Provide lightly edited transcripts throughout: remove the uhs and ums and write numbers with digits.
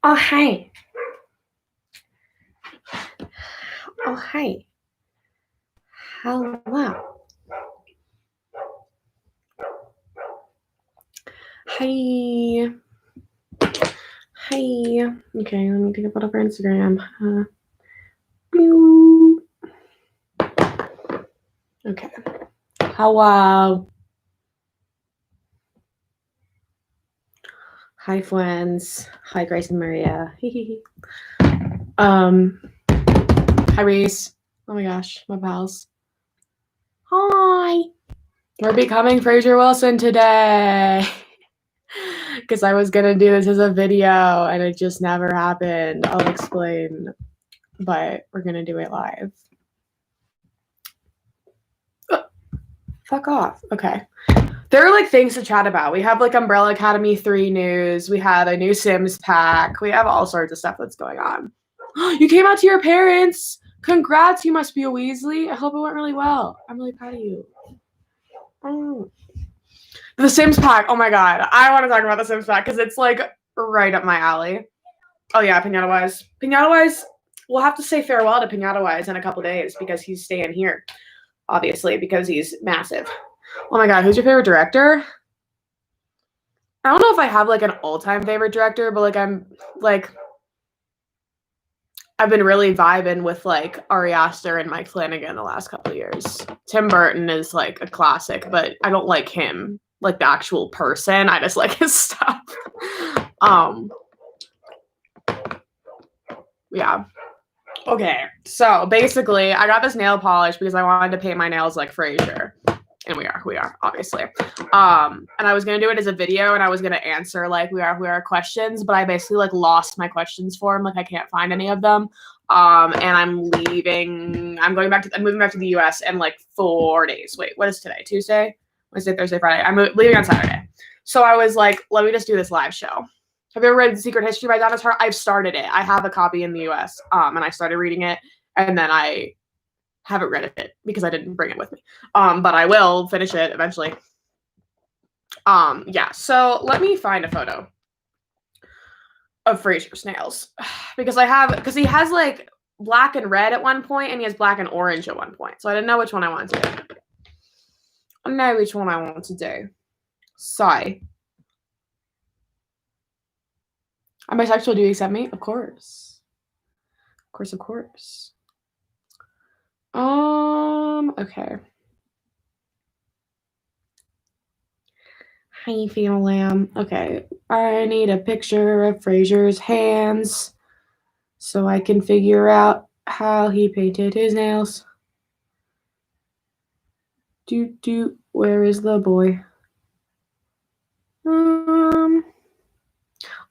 Oh, hey. Oh, hey. Hello. Hi. Hi. Okay, let me take a photo for Instagram. Okay. Hello. Hi, friends. Hi, Grace and Maria. Hi, Reese. Oh my gosh, my pals. Hi. We're becoming Fraser Wilson today. Because I was gonna do this as a video and it just never happened. I'll explain, but we're gonna do it live. Fuck off. Okay. There are like things to chat about. We have like Umbrella Academy 3 news. We have a new Sims pack. We have all sorts of stuff that's going on. You came out to your parents. Congrats. You must be a Weasley. I hope it went really well. I'm really proud of you. Oh. The Sims pack. Oh my god. I want to talk about the Sims pack because it's like right up my alley. Oh yeah, Pinata Wise. Pinata Wise, we'll have to say farewell to Pinata Wise in a couple days because he's staying here. Obviously, because he's massive. Oh my god, who's your favorite director? I don't know if I have like an all-time favorite director, but like I've been really vibing with like Ari Aster and Mike Flanagan the last couple of years. Tim Burton is like a classic, but I don't like him, like the actual person. I just like his stuff. Yeah. Okay, so basically, I got this nail polish because I wanted to paint my nails like Fraser. And we are, obviously. And I was gonna do it as a video and I was gonna answer like we are questions, but I basically like lost my questions for him. Like I can't find any of them. And I'm leaving. I'm moving back to the US in like 4 days. Wait, what is today? Tuesday? Wednesday, Thursday, Friday. I'm leaving on Saturday. So I was like, let me just do this live show. Have you ever read Secret History by Donna Tartt? I've started it. I have a copy in the US. And I started reading it and then I haven't read it because I didn't bring it with me. But I will finish it eventually. Yeah, so let me find a photo of Fraser's nails because he has like black and red at one point and he has black and orange at one point. So I didn't know which one I wanted to do. I know which one I want to do. Sigh. Am I bisexual? Do you accept me? Of course. Of course. Okay. How you feeling, lamb? Okay, I need a picture of Fraser's hands so I can figure out how he painted his nails. Where is the boy?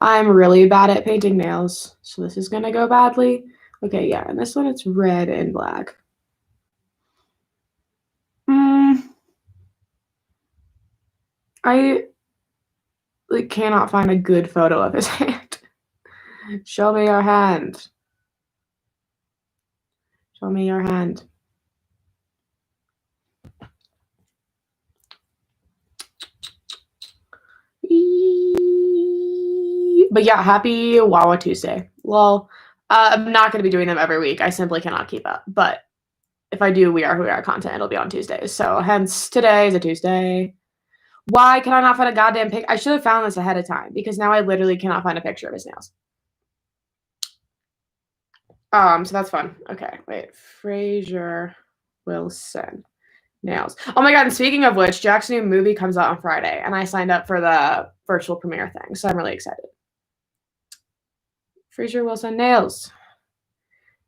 I'm really bad at painting nails, so this is gonna go badly. Okay, yeah, and this one it's red and black. I like cannot find a good photo of his hand. Show me your hand. Show me your hand. But yeah, happy Wawwa Tuesday. Well, I'm not going to be doing them every week. I simply cannot keep up. But if I do We Are Who We Are content, it'll be on Tuesdays. So hence today is a Tuesday. Why can I not find a goddamn pic? I should have found this ahead of time because now I literally cannot find a picture of his nails. So that's fun. Okay, wait. Fraser Wilson nails. Oh my god, and speaking of which, Jack's new movie comes out on Friday, and I signed up for the virtual premiere thing, so I'm really excited. Fraser Wilson nails.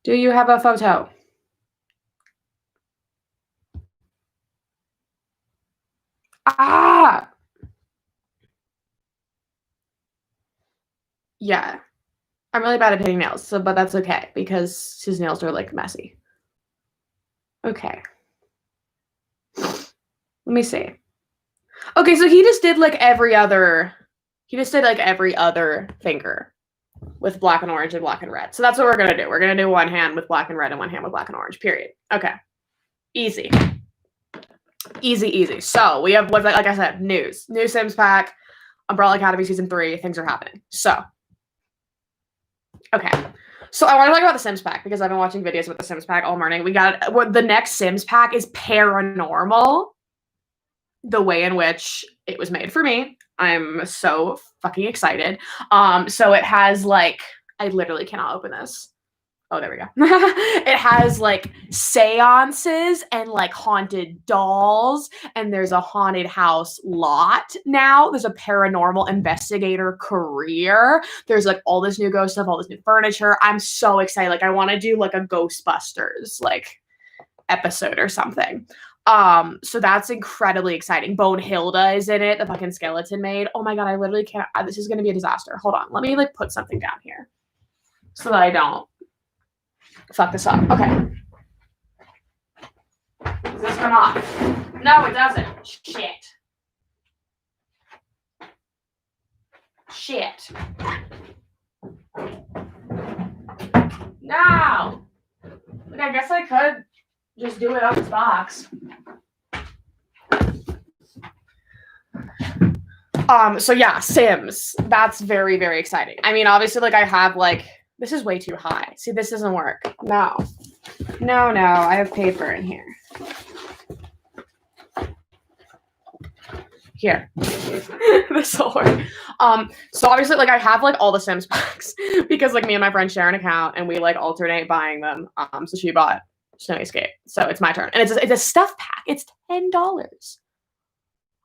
Do you have a photo? Ah! Yeah. I'm really bad at painting nails, but that's okay because his nails are like messy. Okay. Let me see. Okay, so he just did like every other finger with black and orange and black and red. So that's what we're gonna do. We're gonna do one hand with black and red and one hand with black and orange, period. Okay. Easy. Easy. So we have, like I said, new Sims pack. Umbrella Academy season 3, things are happening. So, okay. So I want to talk about the Sims pack because I've been watching videos with the Sims pack all morning. The next Sims pack is paranormal. The way in which it was made for me. I'm so fucking excited. So it has like, I literally cannot open this. Oh, there we go. It has like seances and like haunted dolls, and there's a haunted house lot now. There's a paranormal investigator career. There's like all this new ghost stuff, all this new furniture. I'm so excited. Like I want to do like a Ghostbusters like episode or something. So that's incredibly exciting. Bone Hilda is in it, the fucking skeleton maid. Oh my god, I literally can't. This is gonna be a disaster. Hold on, let me like put something down here so that I don't fuck this up. Okay. Does this come off? No, it doesn't. Shit. Shit. No. Like, I guess I could just do it out this box. So yeah, Sims. That's very, very exciting. I mean, obviously, like I have like, this is way too high. See, this doesn't work. No. No, no, I have paper in here. Here. This will work. So obviously, like I have like all the Sims packs because like me and my friend share an account and we like alternate buying them. So she bought Snowy Escape. So it's my turn. And it's a stuff pack. It's $10.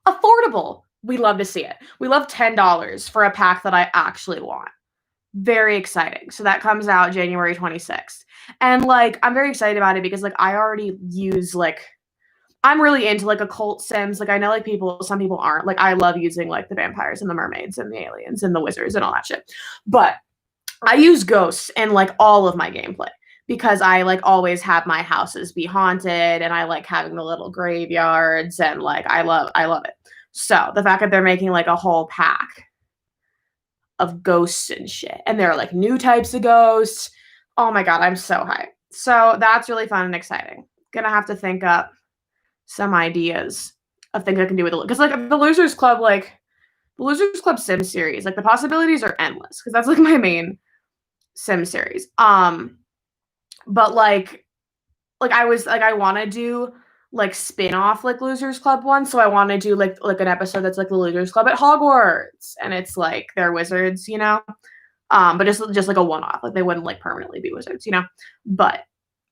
Affordable. We love to see it. We love $10 for a pack that I actually want. Very exciting. So that comes out January 26th. And like, I'm very excited about it because like I already use like, I'm really into like occult Sims. Like I know like some people aren't. Like I love using like the vampires and the mermaids and the aliens and the wizards and all that shit. But I use ghosts in like all of my gameplay because I like always have my houses be haunted and I like having the little graveyards and like I love it. So the fact that they're making like a whole pack of ghosts and shit, and there are like new types of ghosts. Oh my god, I'm so hyped. So that's really fun and exciting. Gonna have to think up some ideas of things I can do with it because like the Losers Club Sim series, like the possibilities are endless because that's like my main Sim series. But like I want to do like spin-off like Losers Club ones. So I want to do like an episode that's like the Losers Club at Hogwarts and it's like they're wizards, you know? But just like a one-off. Like they wouldn't like permanently be wizards, you know? But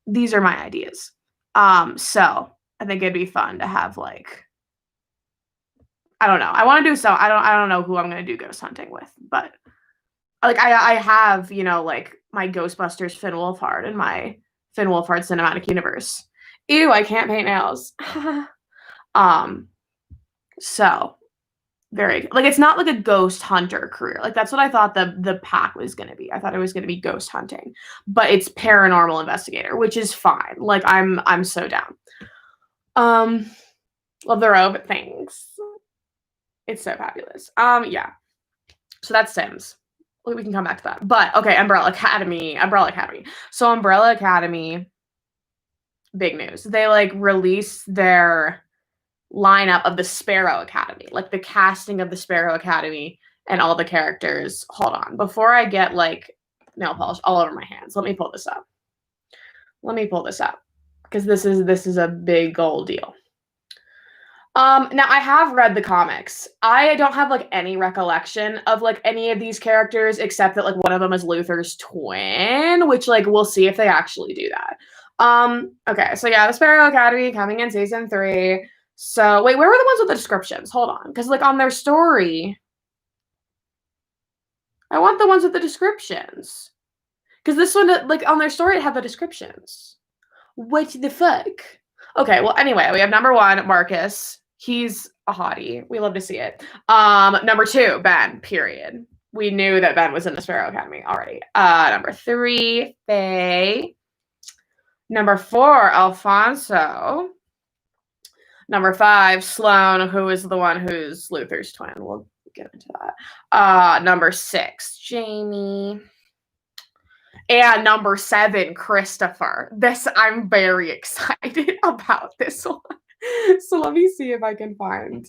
these are my ideas. So I think it'd be fun to have like I don't know. I want to do I don't know who I'm gonna do ghost hunting with, but like I have, you know, like my Ghostbusters Finn Wolfhard and my Finn Wolfhard cinematic universe. Ew, I can't paint nails. So very like it's not like a ghost hunter career. Like that's what I thought the pack was gonna be. I thought it was gonna be ghost hunting, but it's paranormal investigator, which is fine. Like I'm so down. Love the robe. Thanks. It's so fabulous. Yeah. So that's Sims. We can come back to that. But okay, Umbrella Academy. So Umbrella Academy. Big news. They like released their lineup of the Sparrow Academy, like the casting of the Sparrow Academy and all the characters. Hold on. Before I get like nail polish all over my hands, let me pull this up. Because this is a big old deal. Now I have read the comics. I don't have like any recollection of like any of these characters except that like one of them is Luther's twin, which like we'll see if they actually do that. Okay, so yeah, the Sparrow Academy coming in season 3. So wait, where were the ones with the descriptions? Hold on, because like on their story, I want the ones with the descriptions. Because this one, like on their story, it had the descriptions. What the fuck? Okay, well anyway, we have number 1, Marcus. He's a hottie. We love to see it. Number 2, Ben, period. We knew that Ben was in the Sparrow Academy already. Number 3, Faye. Number 4, Alfonso. Number 5, Sloane, who is the one who's Luther's twin. We'll get into that. Number 6, Jamie. And number 7, Christopher. I'm very excited about this one. So let me see if I can find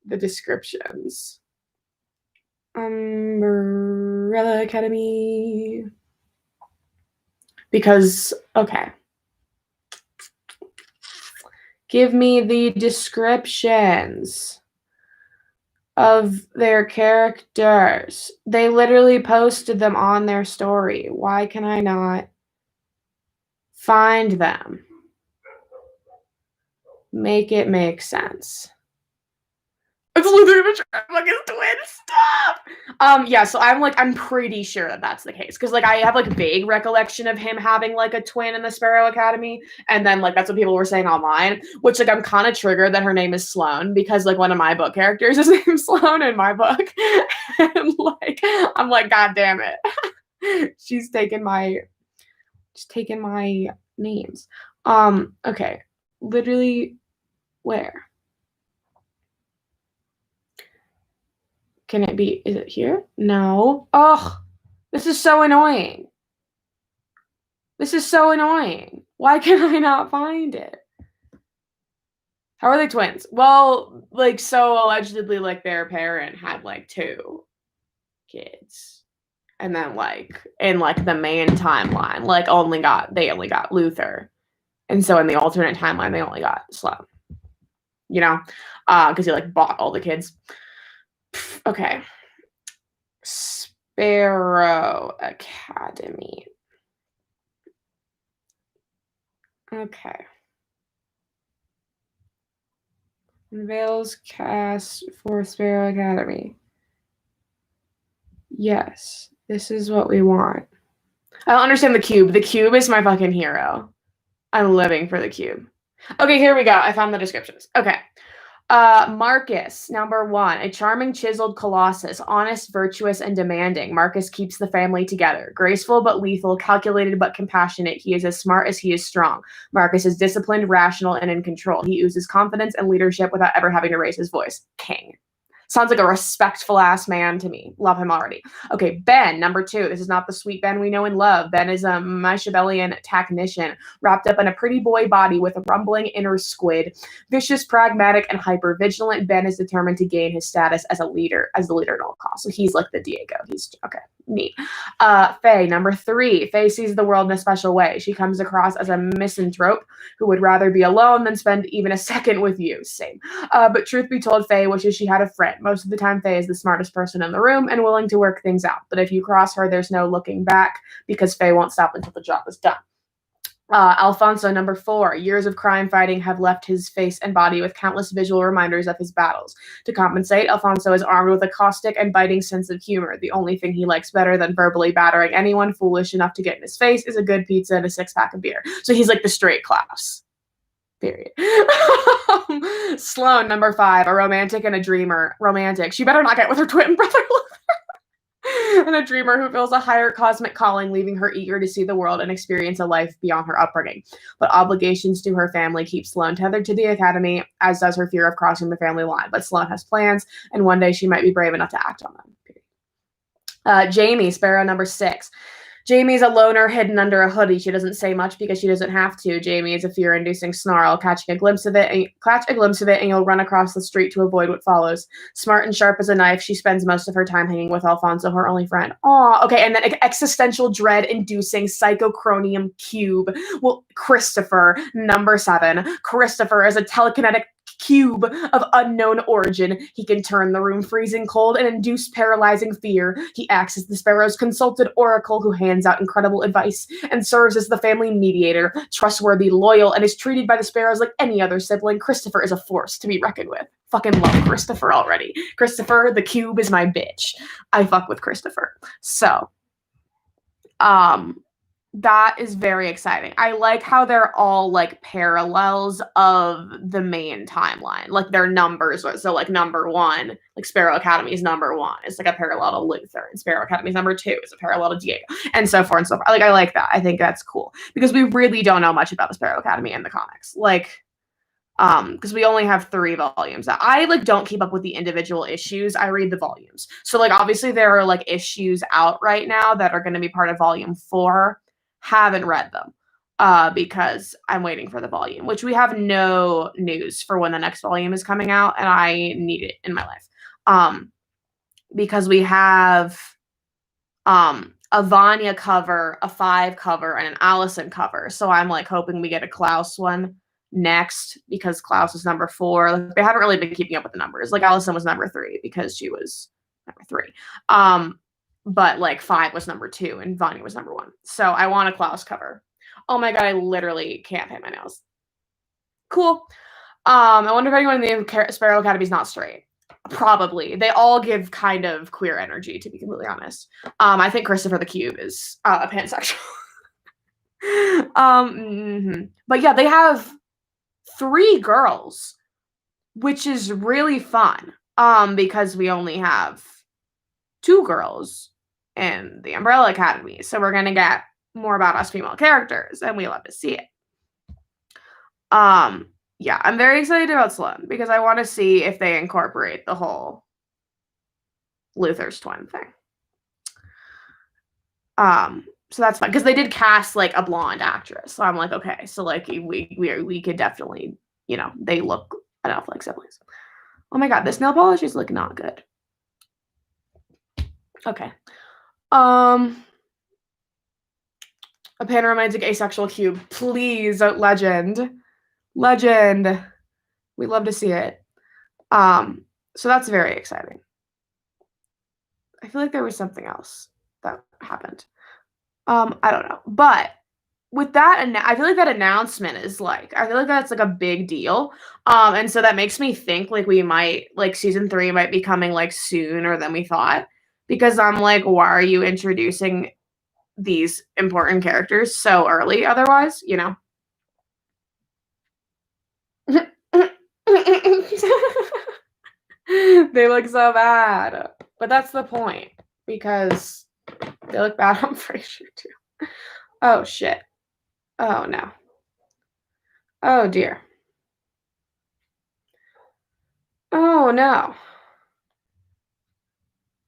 the descriptions. Umbrella Academy. Because, okay. Give me the descriptions of their characters. They literally posted them on their story. Why can I not find them? Make it make sense. It's literally fucking twin. Stop. Yeah. So I'm pretty sure that that's the case because I have vague recollection of him having a twin in the Sparrow Academy, and then that's what people were saying online. Which I'm kind of triggered that her name is Sloane because one of my book characters is named Sloane in my book, and I'm God damn it, she's taken my names. Okay, literally, where? Can it be? Is it here? No. Ugh. This is so annoying. This is so annoying. Why can I not find it? How are they twins? Well, so allegedly, their parent had, 2 kids. And then, in, the main timeline, they only got Luther. And so in the alternate timeline, they only got Sloane. You know? Because he, bought all the kids. Okay. Sparrow Academy. Okay. Unveils cast for Sparrow Academy. Yes, this is what we want. I don't understand the cube. The cube is my fucking hero. I'm living for the cube. Okay, here we go. I found the descriptions. Okay. Marcus, number 1, a charming chiseled colossus, honest, virtuous, and demanding. Marcus keeps the family together. Graceful but lethal, calculated but compassionate. He is as smart as he is strong. Marcus is disciplined, rational, and in control. He oozes confidence and leadership without ever having to raise his voice. King. Sounds like a respectful ass man to me. Love him already. Okay, Ben, number 2. This is not the sweet Ben we know and love. Ben is a Machiavellian technician wrapped up in a pretty boy body with a rumbling inner squid. Vicious, pragmatic, and hyper-vigilant, Ben is determined to gain his status as the leader at all costs. So he's like the Diego. He's okay. Neat. Faye, number 3. Faye sees the world in a special way. She comes across as a misanthrope who would rather be alone than spend even a second with you. Same. But truth be told, Faye wishes she had a friend. Most of the time, Faye is the smartest person in the room and willing to work things out. But if you cross her, there's no looking back because Faye won't stop until the job is done. Alfonso, number 4. Years of crime fighting have left his face and body with countless visual reminders of his battles. To compensate, Alfonso is armed with a caustic and biting sense of humor. The only thing he likes better than verbally battering anyone foolish enough to get in his face is a good pizza and a 6-pack of beer. So he's the straight class. Period. Sloane, number 5. A romantic and a dreamer. Romantic. She better not get with her twin brother. And a dreamer who feels a higher cosmic calling, leaving her eager to see the world and experience a life beyond her upbringing. But obligations to her family keep Sloane tethered to the academy, as does her fear of crossing the family line. But Sloane has plans, and one day she might be brave enough to act on them. Jamie, Sparrow, number 6. Jamie's a loner hidden under a hoodie. She doesn't say much because she doesn't have to. Jamie is a fear-inducing snarl. Catch a glimpse of it, and you'll run across the street to avoid what follows. Smart and sharp as a knife, she spends most of her time hanging with Alfonso, her only friend. Aw, okay, and then existential dread-inducing psychochromium cube. Well, Christopher, number 7. Christopher is a telekinetic cube of unknown origin. He can turn the room freezing cold and induce paralyzing fear. He acts as the Sparrow's consulted oracle who hands out incredible advice and serves as the family mediator. Trustworthy, loyal, and is treated by the Sparrows like any other sibling. Christopher is a force to be reckoned with. Fucking love Christopher already. Christopher, the cube, is my bitch. I fuck with Christopher. So, that is very exciting. I like how they're all parallels of the main timeline. Their numbers. So number 1, Sparrow Academy is number 1. It's a parallel to Luther. And Sparrow Academy is number 2. It's a parallel to Diego. And so forth and so forth. I like that. I think that's cool. Because we really don't know much about the Sparrow Academy in the comics. Because we only have 3 volumes. I don't keep up with the individual issues. I read the volumes. So obviously there are issues out right now that are going to be part of volume 4. Haven't read them because I'm waiting for the volume, which we have no news for when the next volume is coming out, and I need it in my life. because we have a Vanya cover, a 5 cover, and an Allison cover. So I'm like hoping we get a Klaus one next because Klaus is number 4. Like, they haven't really been keeping up with the numbers. Like Allison was number 3 because she was number 3. But like 5 was number 2 and Vanya was number 1. So I want a Klaus cover. Oh my god, I literally can't paint my nails. Cool. I wonder if anyone in the Sparrow Academy is not straight. Probably. They all give kind of queer energy, to be completely honest. I think Christopher the Cube is a pansexual. But yeah, they have 3 girls, which is really fun. Because we only have 2 girls in the Umbrella Academy. So we're gonna get more about us female characters, and we love to see it. Yeah, I'm very excited about Sloan because I want to see if they incorporate the whole Luther's twin thing. So that's fun because they did cast like a blonde actress. So I'm like, okay, so like we could definitely, you know, they look enough like siblings. Oh my god, this nail polish is like not good. Okay. A panoromantic asexual cube, please, legend. Legend. We love to see it. So that's very exciting. I feel like there was something else that happened. I don't know. But with that, I feel like that announcement is like, I feel like that's like a big deal. And so that makes me think like we might, like season 3 might be coming like sooner than we thought. Because I'm like, why are you introducing these important characters so early otherwise, you know? They look so bad. But that's the point. Because they look bad on Frasier too. Oh shit. Oh no. Oh dear. Oh no.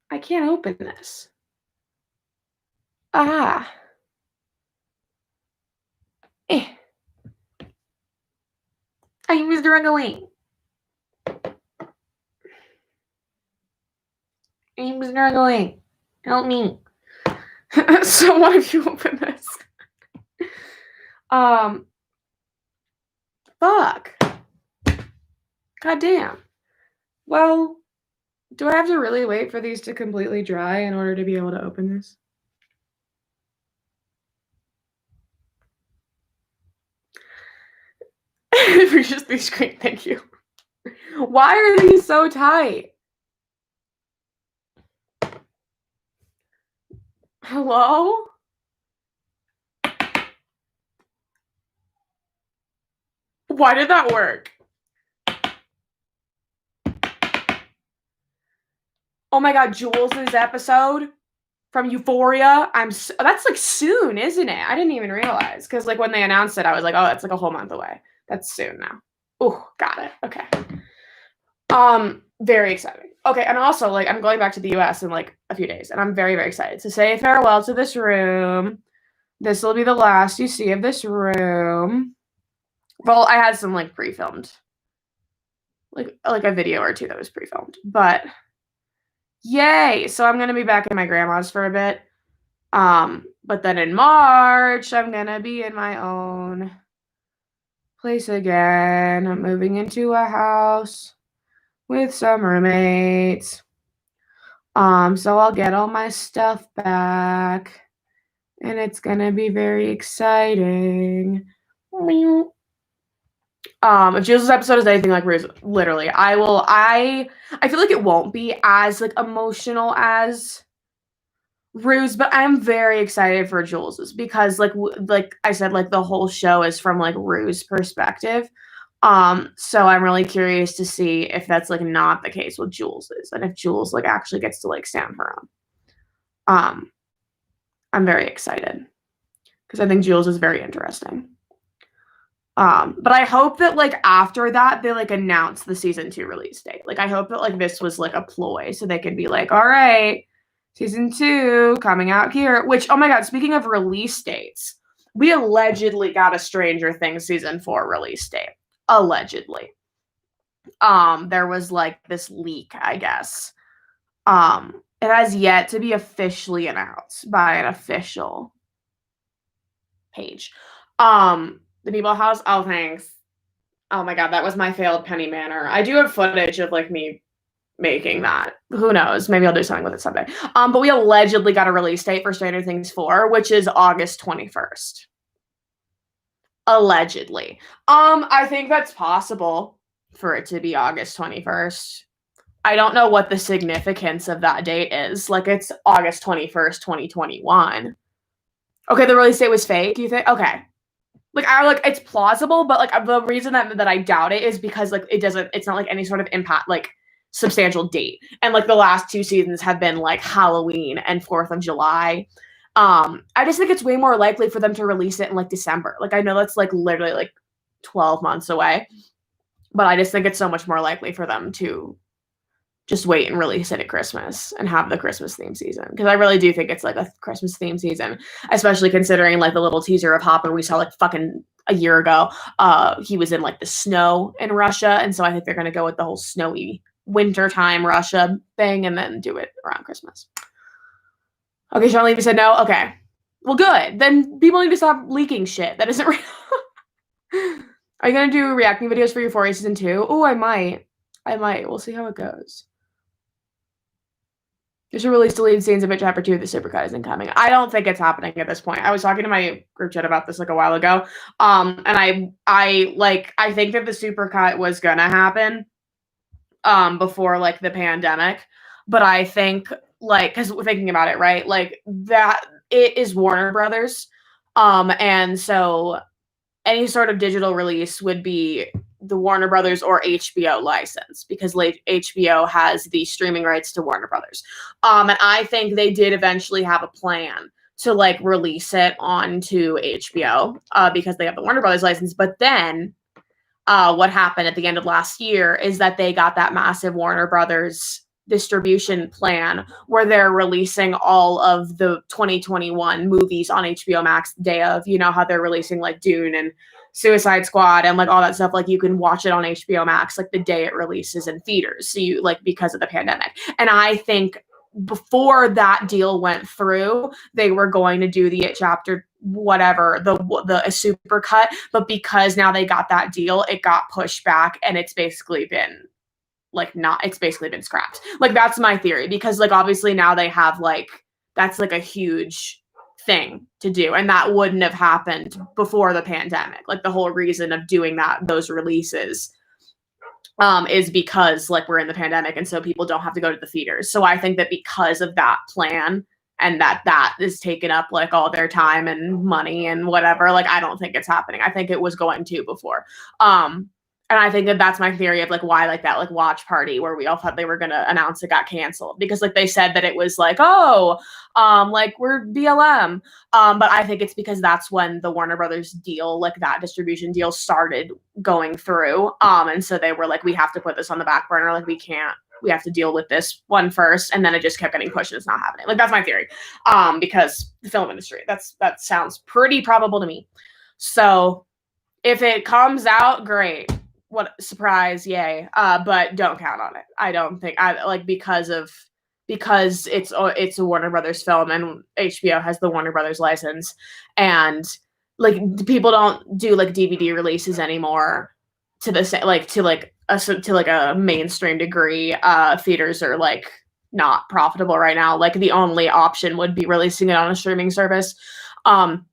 I can't open this. Ah. I'm struggling. I'm struggling. Help me. So what if you open this? Fuck. God damn. Well, do I have to really wait for these to completely dry in order to be able to open this? Reaches the screen, thank you. Why are these so tight? Hello? Why did that work? Oh my god, Jules's episode from Euphoria. That's like soon, isn't it? I didn't even realize because like when they announced it, I was like, oh, that's like a whole month away. That's soon now. Oh, got it. Okay. Very exciting. Okay, and also like I'm going back to the US in like a few days, and I'm very, very excited to say farewell to this room. This will be the last you see of this room. Well, I had some like pre-filmed, like a video or 2 that was pre-filmed, but yay! So I'm gonna be back in my grandma's for a bit. But then in March, I'm gonna be in my own place again. I'm moving into a house with some roommates. So I'll get all my stuff back, and it's gonna be very exciting. If Jules' episode is anything like Ruse, literally, I feel like it won't be as like emotional as Ruse, but I'm very excited for Jules's because like I said, like the whole show is from like Rue's perspective. So I'm really curious to see if that's like not the case with Jules's and if Jules like actually gets to like stand her own. I'm very excited because I think Jules is very interesting. But I hope that like after that they like announce the season 2 release date. Like I hope that like this was like a ploy so they can be like, all right, season 2 coming out here. Which, oh my god, speaking of release dates, we allegedly got a Stranger Things season 4 release date. Allegedly. There was like this leak, I guess, It has yet to be officially announced by an official page. The Meatball House. Oh, thanks. Oh my god, that was my failed Penny Manor. I do have footage of like me making that. Who knows? Maybe I'll do something with it someday. But we allegedly got a release date for Stranger Things 4, which is August 21st. Allegedly. I think that's possible for it to be August 21st. I don't know what the significance of that date is. Like, it's August 21st, 2021. Okay, the release date was fake, you think? Okay. Like, it's plausible, but like the reason that I doubt it is because like it's not like any sort of impact, like substantial date. And like the last 2 seasons have been like Halloween and 4th of July. I just think it's way more likely for them to release it in like December. Like, I know that's like literally like 12 months away, but I just think it's so much more likely for them to just wait and release it at Christmas and have the Christmas theme season. Because I really do think it's like a Christmas theme season, especially considering like the little teaser of Hopper we saw like fucking a year ago. He was in like the snow in Russia. And so I think they're going to go with the whole snowy wintertime Russia thing and then do it around Christmas. Okay, Sean Levy said no. Okay. Well, good. Then people need to stop leaking shit. That isn't real. Are you going to do reacting videos for Euphoria season 2? Oh, I might. We'll see how it goes. They should release deleted scenes of it chapter 2. The supercut isn't coming. I don't think it's happening at this point. I was talking to my group chat about this like a while ago. And I think that the supercut was gonna happen before like the pandemic. But I think like, because we're thinking about it, right? Like that it is Warner Brothers. And so any sort of digital release would be the Warner Brothers or HBO license, because HBO has the streaming rights to Warner Brothers. And I think they did eventually have a plan to like release it onto HBO because they have the Warner Brothers license. But then what happened at the end of last year is that they got that massive Warner Brothers distribution plan where they're releasing all of the 2021 movies on HBO Max the day of. You know how they're releasing like Dune and Suicide Squad and like all that stuff. Like you can watch it on HBO Max like the day it releases in theaters. So you like, because of the pandemic. And I think before that deal went through, they were going to do the It chapter whatever, the super cut, but because now they got that deal, it got pushed back and it's basically been it's basically been scrapped. Like that's my theory, because like obviously now they have like, that's like a huge thing to do, and that wouldn't have happened before the pandemic. Like the whole reason of doing those releases is because like we're in the pandemic and so people don't have to go to the theaters. So I think that because of that plan and that is taken up like all their time and money and whatever, like I don't think it's happening. I think it was going to before. And I think that that's my theory of like why like that like watch party where we all thought they were going to announce it got canceled, because like they said that it was like, like we're BLM. But I think it's because that's when the Warner Brothers deal, like that distribution deal started going through. And so they were like, we have to put this on the back burner. Like we have to deal with this one first. And then it just kept getting pushed and it's not happening. Like that's my theory. Because the film industry, that sounds pretty probable to me. So if it comes out, great. What surprise, yay. But don't count on it. I don't think because it's a Warner Brothers film and HBO has the Warner Brothers license, and like people don't do like DVD releases anymore to a mainstream degree. Theaters are like not profitable right now. Like the only option would be releasing it on a streaming service. And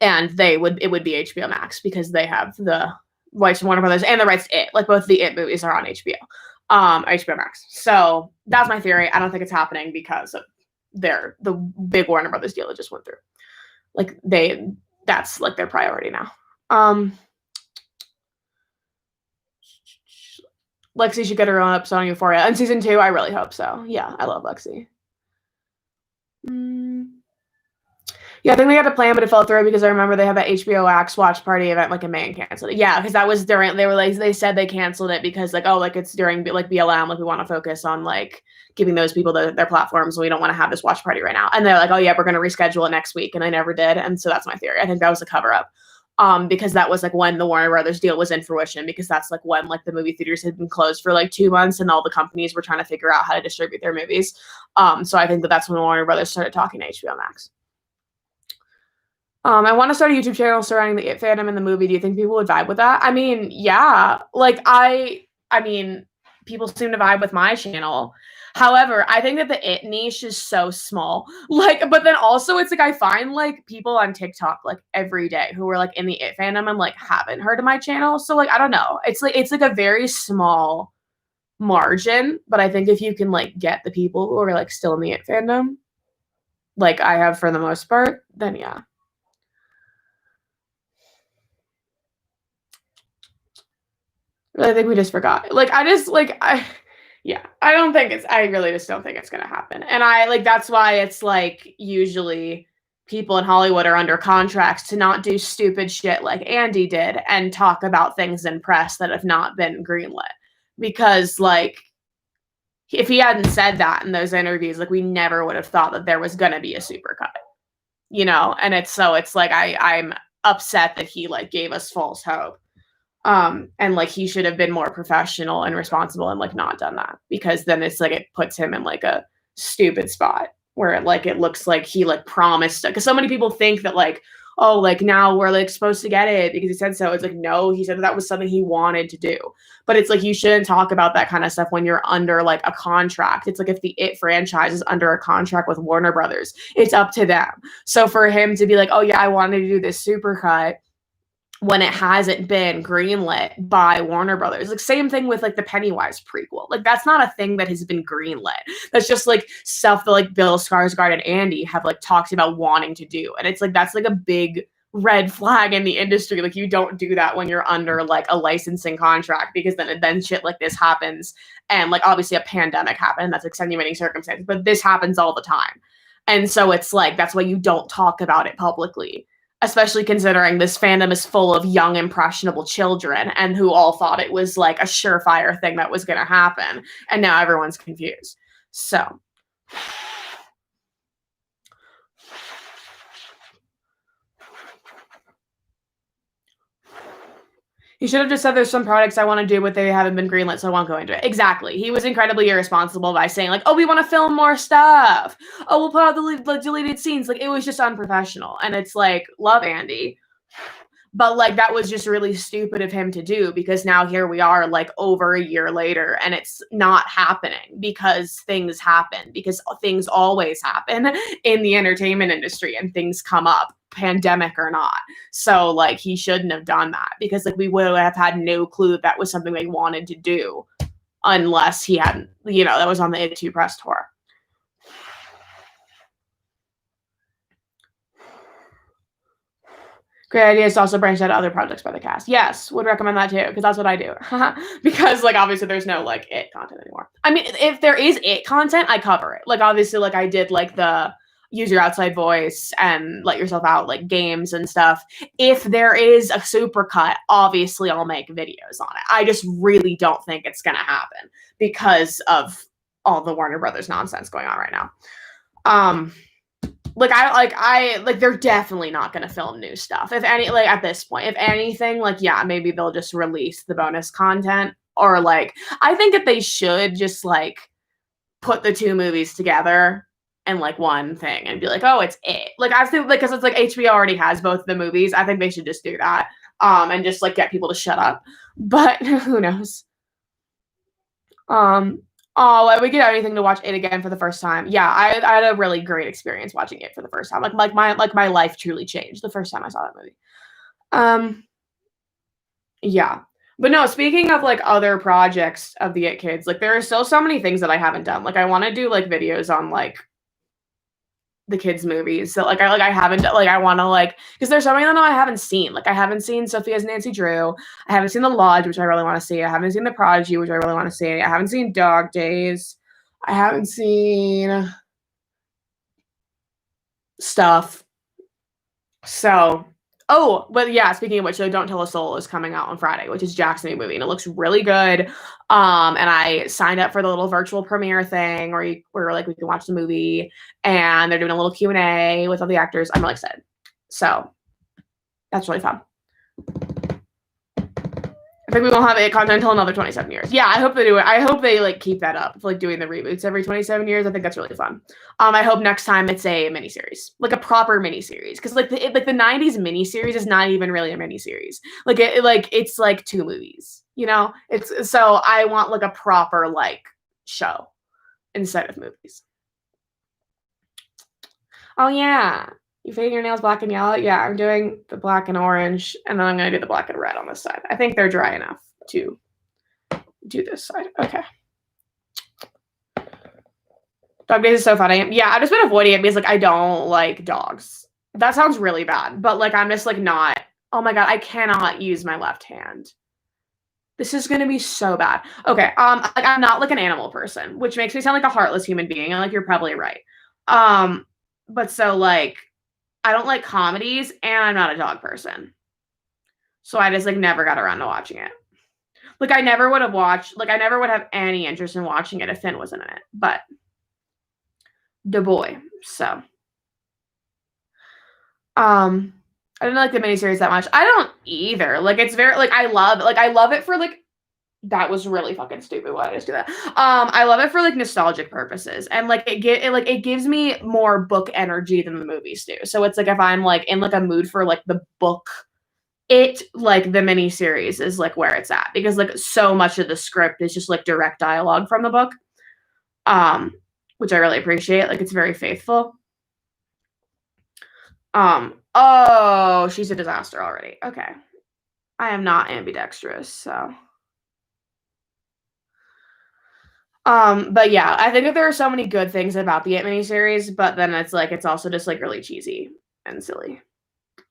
it would be HBO Max because they have the rights to Warner Brothers and the rights to It. Like both the It movies are on HBO Max. So that's my theory. I don't think it's happening because of the big Warner Brothers deal that just went through. Like that's like their priority now. Lexi should get her own episode on Euphoria. And season 2, I really hope so. Yeah, I love Lexi. Yeah, I think they had a plan, but it fell through because I remember they had that HBO Max watch party event like in May and canceled it. Yeah, because that was during, they said they canceled it because like, oh, like it's during like BLM, like we want to focus on like giving those people their platforms. We don't want to have this watch party right now. And they're like, oh yeah, we're going to reschedule it next week. And I never did. And so that's my theory. I think that was a cover up. because that was like when the Warner Brothers deal was in fruition, because that's like when like the movie theaters had been closed for like 2 months and all the companies were trying to figure out how to distribute their movies. So I think that that's when Warner Brothers started talking to HBO Max. I want to start a YouTube channel surrounding the It fandom in the movie. Do you think people would vibe with that? I mean, yeah. Like I mean, people seem to vibe with my channel. However, I think that the It niche is so small. Like, but then also it's like I find like people on TikTok like every day who are like in the It fandom and like haven't heard of my channel. So like I don't know. It's like a very small margin, but I think if you can like get the people who are like still in the It fandom, like I have for the most part, then yeah. I think we just forgot. Like, I don't think I really just don't think it's going to happen. And that's why it's like usually people in Hollywood are under contracts to not do stupid shit like Andy did and talk about things in press that have not been greenlit. Because like, if he hadn't said that in those interviews, like we never would have thought that there was going to be a supercut, you know? And it's like, I'm upset that he like gave us false hope. And like he should have been more professional and responsible and like not done that, because then it's like it puts him in like a stupid spot where like it looks like he like promised, because so many people think that like, oh, like now we're like supposed to get it because he said so. It's like, no, he said that was something he wanted to do. But it's like you shouldn't talk about that kind of stuff when you're under like a contract. It's like if the It franchise is under a contract with Warner Brothers, it's up to them. So for him to be like, oh yeah, I wanted to do this supercut when it hasn't been greenlit by Warner Brothers. Like same thing with like the Pennywise prequel. Like that's not a thing that has been greenlit. That's just like stuff that like Bill Skarsgård and Andy have like talked about wanting to do. And it's like that's like a big red flag in the industry. Like you don't do that when you're under like a licensing contract, because then shit like this happens. And like obviously a pandemic happened. That's extenuating circumstances, but this happens all the time. And so it's like that's why you don't talk about it publicly. Especially considering this fandom is full of young, impressionable children and who all thought it was like a surefire thing that was going to happen. And now everyone's confused. So. He should have just said there's some products I want to do, but they haven't been greenlit, so I won't go into it. Exactly. He was incredibly irresponsible by saying, like, oh, we want to film more stuff. Oh, we'll put out the deleted scenes. Like, it was just unprofessional. And it's like, love Andy. But, like, that was just really stupid of him to do, because now here we are, like, over a year later, and it's not happening because things happen, because things always happen in the entertainment industry and things come up, pandemic or not. So, like, he shouldn't have done that, because, like, we would have had no clue that that was something they wanted to do unless he hadn't, you know, that was on the It 2 press tour. Great idea is to also branch out to other projects by the cast. Yes, would recommend that too, because that's what I do. Because, like, obviously there's no, like, It content anymore. I mean, if there is It content, I cover it. Like, obviously, like, I did, like, the use your outside voice and let yourself out, like, games and stuff. If there is a supercut, obviously I'll make videos on it. I just really don't think it's gonna happen because of all the Warner Brothers nonsense going on right now. They're definitely not going to film new stuff. If any, like at this point, if anything, like, yeah, maybe they'll just release the bonus content, or like, I think that they should just like put the two movies together and like one thing and be like, oh, it's It. Like, I think, like, cause it's like HBO already has both the movies. I think they should just do that. And just like get people to shut up, but who knows? Oh, like we get anything to watch It again for the first time. Yeah, I had a really great experience watching It for the first time. Like my life truly changed the first time I saw that movie. Yeah. But no, speaking of like other projects of the It kids, like there are still so many things that I haven't done. Like I want to do like videos on like the kids movies that like I haven't, like I want to, like, because there's so many that I haven't seen. Like I haven't seen Sophia's Nancy Drew. I haven't seen The Lodge, which I really want to see. I haven't seen The Prodigy, which I really want to see. I haven't seen Dog Days. I haven't seen stuff. So, oh, but yeah, speaking of which, so Don't Tell a Soul is coming out on Friday, which is Jack's new movie, and it looks really good. And I signed up for the little virtual premiere thing where like we can watch the movie, and they're doing a little Q&A with all the actors. I'm really excited. So that's really fun. I think we won't have it content until another 27 years. Yeah, I hope they do it. I hope they like keep that up, like doing the reboots every 27 years. I think that's really fun. I hope next time it's a miniseries, like a proper miniseries, because like the 90s miniseries is not even really a miniseries. Like it's like 2 movies. You know, it's so I want like a proper like show instead of movies. Oh yeah. You fading your nails black and yellow? Yeah, I'm doing the black and orange, and then I'm going to do the black and red on this side. I think they're dry enough to do this side. Okay. Dog days is so funny. Yeah, I've just been avoiding it because, like, I don't like dogs. That sounds really bad, but, like, I'm just, like, not. Oh, my God, I cannot use my left hand. This is going to be so bad. Okay, like, I'm not, like, an animal person, which makes me sound like a heartless human being, and, like, you're probably right. But so, like, I don't like comedies, and I'm not a dog person. So I just, like, never got around to watching it. Like, I never would have watched, like, I never would have any interest in watching it if Finn wasn't in it. But, the boy. So. I didn't like the miniseries that much. I don't either. Like, it's very, like, I love it for, like, that was really fucking stupid. Why did I just do that? I love it for like nostalgic purposes, and like it gives me more book energy than the movies do. So it's like if I'm like in like a mood for like the book, it like the miniseries is like where it's at, because like so much of the script is just like direct dialogue from the book, which I really appreciate. Like it's very faithful. Oh, she's a disaster already. Okay, I am not ambidextrous, so. But yeah, I think that there are so many good things about the It miniseries, but then it's like it's also just like really cheesy and silly.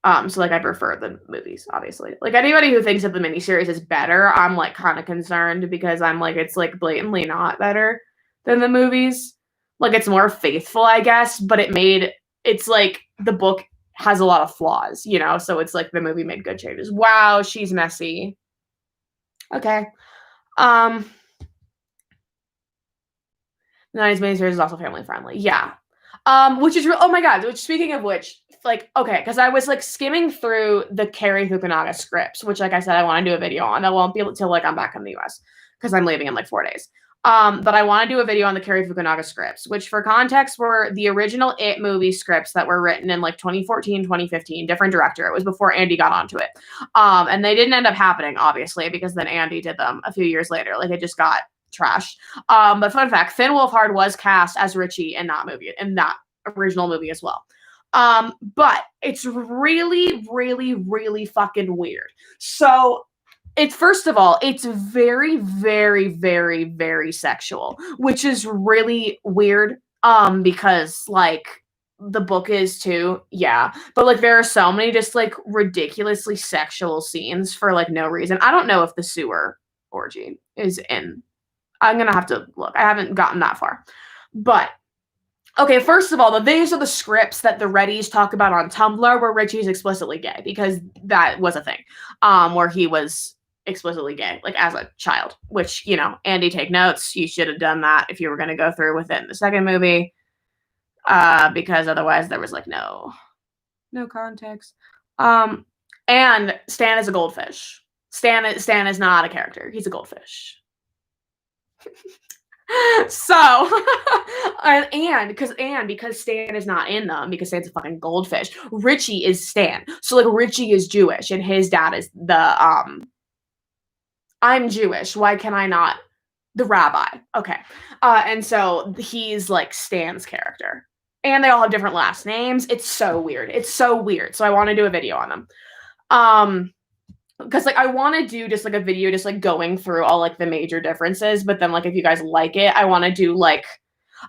So like I prefer the movies, obviously. Like anybody who thinks that the miniseries is better, I'm like kind of concerned, because I'm like it's like blatantly not better than the movies. Like it's more faithful, I guess, but it's like the book has a lot of flaws, you know? So it's like the movie made good changes. Wow, she's messy. Okay. The 90s miniseries is also family friendly. Yeah. Which is oh my God, which speaking of which, like, okay, because I was like skimming through the Cary Fukunaga scripts, which like I said, I want to do a video on. I won't be able to like I'm back in the US because I'm leaving in like 4 days. But I want to do a video on the Cary Fukunaga scripts, which for context were the original It movie scripts that were written in like 2014, 2015, different director. It was before Andy got onto it. And they didn't end up happening, obviously, because then Andy did them a few years later. Like it just got trashed. But fun fact, Finn Wolfhard was cast as Richie in that movie, in that original movie as well. But it's really, really, really fucking weird. So it's first of all, it's very, very, very, very sexual, which is really weird. Because like the book is too, yeah. But like there are so many just like ridiculously sexual scenes for like no reason. I don't know if the sewer orgy is in. I'm gonna have to look. I haven't gotten that far. But okay, first of all, these are the scripts that the Reddies talk about on Tumblr where Richie's explicitly gay, because that was a thing. Where he was explicitly gay, like as a child, which, you know, Andy, take notes. You should have done that if you were gonna go through with it in the second movie. Because otherwise there was like no context. And Stan is a goldfish. Stan is not a character. He's a goldfish. So and because Stan is not in them, because Stan's a fucking goldfish, Richie is Stan. So like Richie is Jewish and his dad is the I'm Jewish, why can I not, the rabbi. Okay. And so he's like Stan's character. And they all have different last names. It's so weird. So I want to do a video on them. Because like I want to do just like a video just like going through all like the major differences, but then like if you guys like it, I want to do like,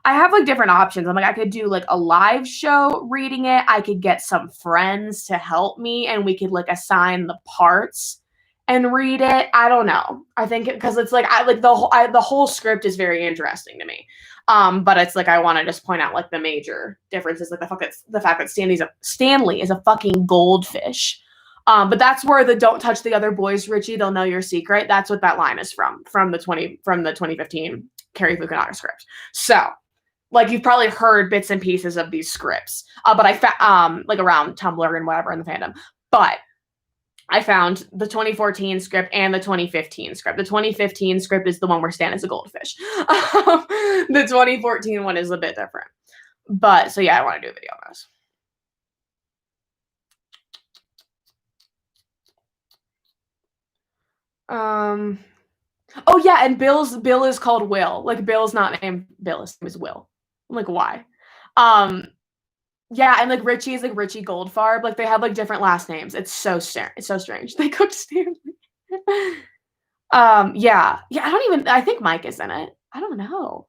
I have like different options. I'm like, I could do like a live show reading it. I could get some friends to help me and we could like assign the parts and read it. I don't know. I think because it's like the whole script is very interesting to me. But it's like I want to just point out like the major differences, like the fact that Stanley is a fucking goldfish. But that's where the "don't touch the other boys, Richie, they'll know your secret." That's what that line is from the 2015 Cary Fukunaga script. So, like you've probably heard bits and pieces of these scripts, but I like around Tumblr and whatever in the fandom. But I found the 2014 script and the 2015 script. The 2015 script is the one where Stan is a goldfish. The 2014 one is a bit different. But, so yeah, I want to do a video on this. Oh yeah, and Bill is called Will. Like, Bill's not named Bill, his name is Will. I'm like, why? Yeah, and like Richie is like Richie Goldfarb. Like, they have like different last names. It's so strange. They cooked Stanley. Yeah, I think Mike is in it. I don't know.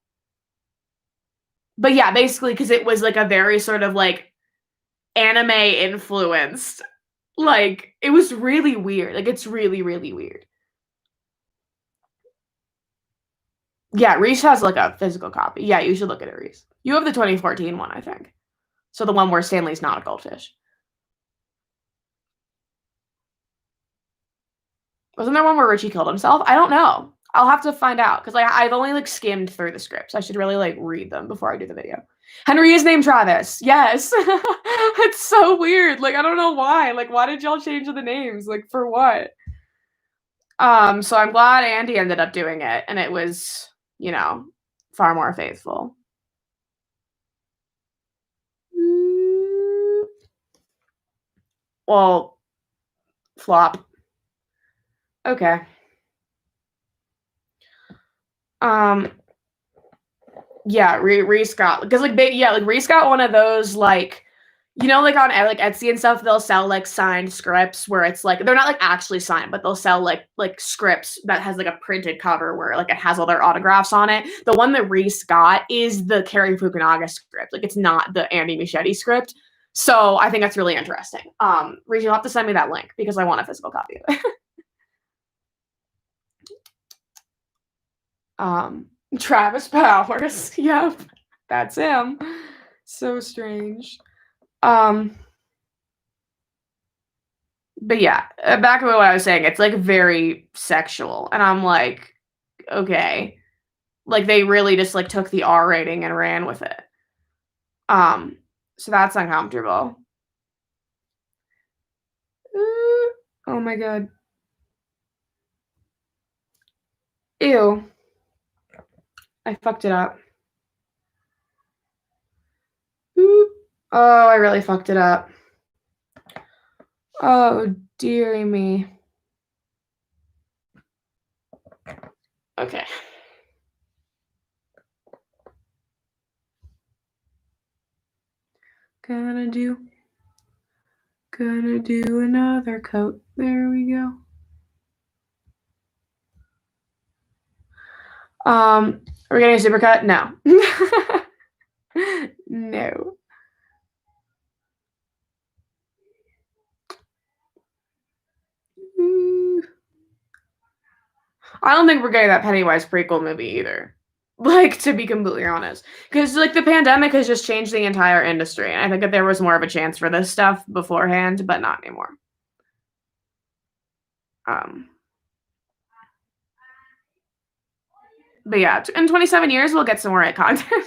But yeah, basically, because it was like a very sort of like anime influenced. Like, it was really weird. Like, it's really, really weird. Yeah, Reese has like a physical copy. Yeah, you should look at it, Reese. You have the 2014 one, I think. So the one where Stanley's not a goldfish. Wasn't there one where Richie killed himself? I don't know. I'll have to find out because like I've only like skimmed through the scripts. I should really like read them before I do the video. Henry is named Travis. Yes. It's so weird. Like, I don't know why. Like, why did y'all change the names? Like, for what? So I'm glad Andy ended up doing it, and it was, you know, far more faithful. Well, flop. Okay. Yeah, Reese got, because like Reese got one of those, like, you know, like on like Etsy and stuff, they'll sell like signed scripts where it's like they're not like actually signed, but they'll sell like scripts that has like a printed cover where like it has all their autographs on it. The one that Reese got is the Cary Fukunaga script. Like, it's not the Andy Muschietti script. So I think that's really interesting. Reese, you'll have to send me that link because I want a physical copy of it. Travis Powers. Yep, that's him. So strange. But yeah, back to what I was saying, it's like very sexual, and I'm like, okay, like they really just like took the R rating and ran with it. So that's uncomfortable. Oh my god. Ew. I fucked it up. Oh, I really fucked it up. Oh, dearie me. Okay. Gonna do another coat. There we go. Are we getting a supercut? No. No. I don't think we're getting that Pennywise prequel movie either. Like, to be completely honest. Because, like, the pandemic has just changed the entire industry. And I think that there was more of a chance for this stuff beforehand, but not anymore. But yeah, in 27 years, we'll get some more content.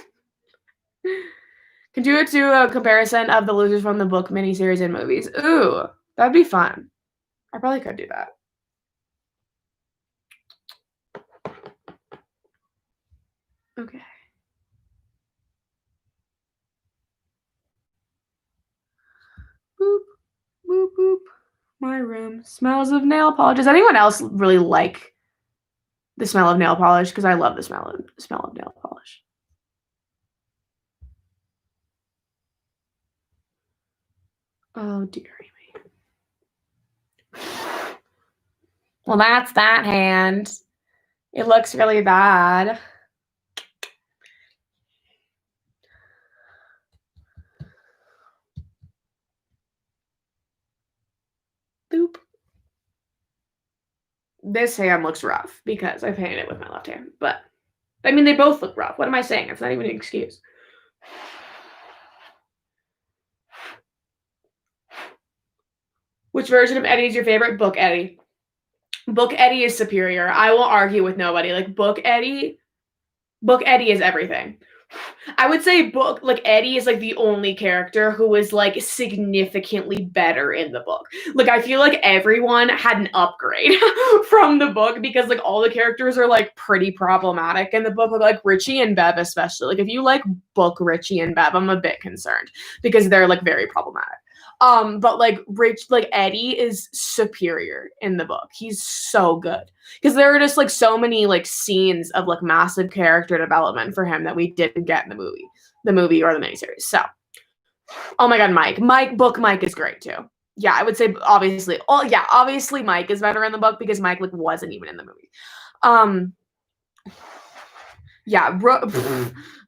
Could you do a comparison of the losers from the book, miniseries, and movies? Ooh, that'd be fun. I probably could do that. Okay. Boop, boop, boop. My room smells of nail polish. Does anyone else really like the smell of nail polish? Because I love the smell of nail polish. Oh, dearie me. Well, that's that hand. It looks really bad. Boop. This hand looks rough because I painted it with my left hand. But, I mean, they both look rough. What am I saying? It's not even an excuse. Which version of Eddie is your favorite? Book Eddie. Book Eddie is superior. I will argue with nobody. Like, Book Eddie is everything. I would say book, like, Eddie is, like, the only character who is, like, significantly better in the book. Like, I feel like everyone had an upgrade from the book because, like, all the characters are, like, pretty problematic in the book, like Richie and Bev especially. Like, if you like book Richie and Bev, I'm a bit concerned because they're, like, very problematic. But like Eddie is superior in the book. He's so good because there are just like so many like scenes of like massive character development for him that we didn't get in the movie or the miniseries. So, oh my god, Mike is great too. Yeah, I would say obviously. Oh yeah, obviously Mike is better in the book because Mike like wasn't even in the movie. Yeah,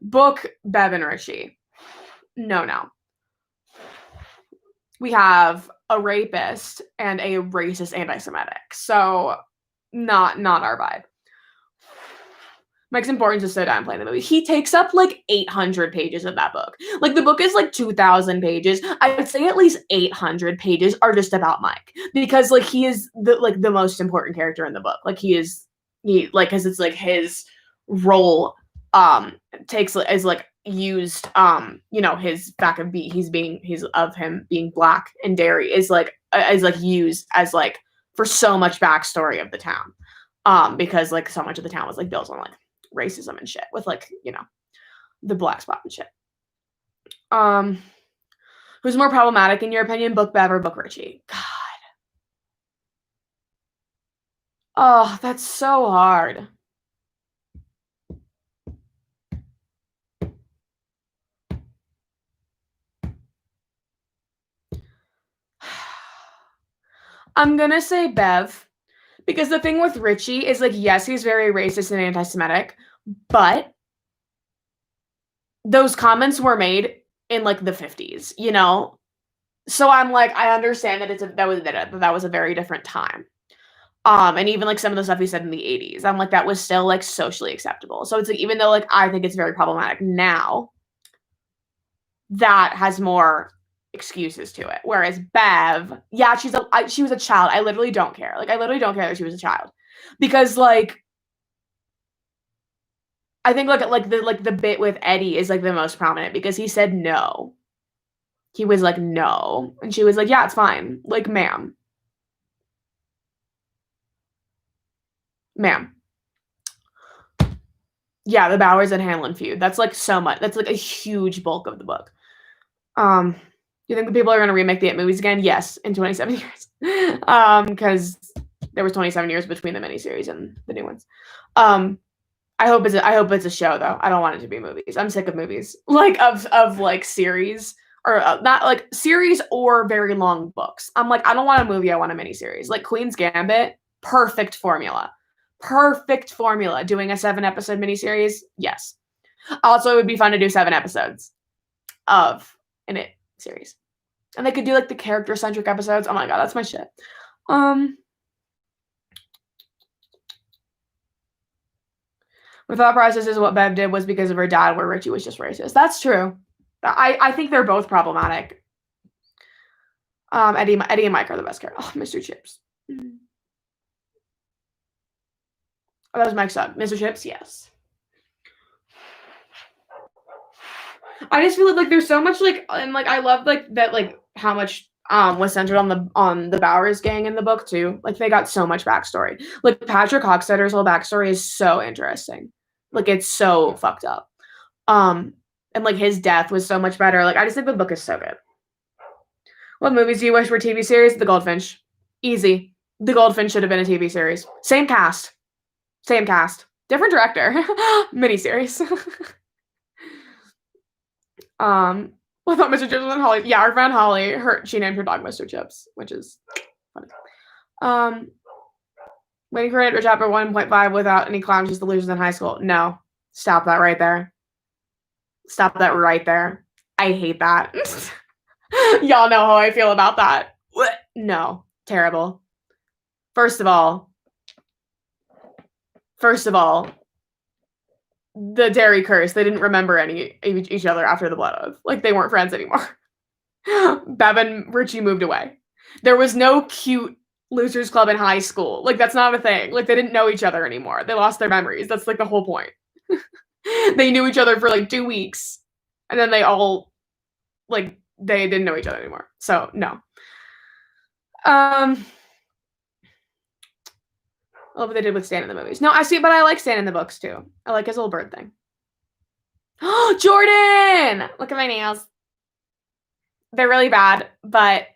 book Bev and Richie. No. We have a rapist and a racist anti-Semitic. So not our vibe. Mike's importance is so downplaying the movie. He takes up like 800 pages of that book. Like the book is like 2,000 pages. I would say at least 800 pages are just about Mike because like he is the most important character in the book. Like he because it's like his role is like used his fact of him being black and dairy is used as like for so much backstory of the town because like so much of the town was like built on like racism and shit with like the black spot and shit. Who's more problematic in your opinion, book Bev or book Richie? God, oh, that's so hard. I'm gonna say Bev, because the thing with Richie is like, yes, he's very racist and anti-Semitic, but those comments were made in like the 50s, So I'm like, I understand that that was a very different time. And even like some of the stuff he said in the 80s, I'm like, that was still like socially acceptable. So it's like, even though like I think it's very problematic now, that has more excuses to it. Whereas Bev, yeah, she was a child. I literally don't care. Like, I literally don't care that she was a child. Because like I think the bit with Eddie is like the most prominent because he said no. He was like, no. And she was like, yeah, it's fine. Like, ma'am. Yeah, the Bowers and Hanlon feud. That's like so much. That's like a huge bulk of the book. You think the people are going to remake the It movies again? Yes, in 27 years. Because there was 27 years between the miniseries and the new ones. I hope it's a show though. I don't want it to be movies. I'm sick of movies like of like series or not like series or very long books. I'm like, I don't want a movie. I want a miniseries. Like Queen's Gambit, perfect formula. Doing a 7-episode miniseries, yes. Also, it would be fun to do 7 episodes of an It series, and they could do like the character-centric episodes. Oh my god, that's my shit. My thought process is what Bev did was because of her dad, where Richie was just racist. That's true. I think they're both problematic. Eddie and Mike are the best characters. Oh, Mr. Chips. Oh, that was Mike's son. Mr. Chips, yes. I just feel like there's so much like, and like I love like that like how much was centered on the Bowers gang in the book too. Like they got so much backstory. Like Patrick Hockstetter's whole backstory is so interesting. Like it's so fucked up. And like his death was so much better. Like I just think the book is so good. What movies do you wish were TV series? The Goldfinch. Easy. The Goldfinch should have been a TV series. Same cast. Different director. Miniseries. What about Mr. Chips and Holly? Yeah, our friend Holly, she named her dog Mr. Chips, which is funny. Waiting for it or chapter 1.5 without any clowns, just the losers in high school. No. Stop that right there. I hate that. Y'all know how I feel about that. No. Terrible. First of all, the dairy curse, they didn't remember each other after the blood oath. Like, they weren't friends anymore. Bev and Richie moved away. There was no cute losers club in high school. Like, that's not a thing. Like, they didn't know each other anymore. They lost their memories. That's, like, the whole point. They knew each other for like 2 weeks, and then they all like they didn't know each other anymore. So no. I love what they did with Stan in the movies. No, I see, but I like Stan in the books too. I like his little bird thing. Oh, Jordan! Look at my nails. They're really bad, but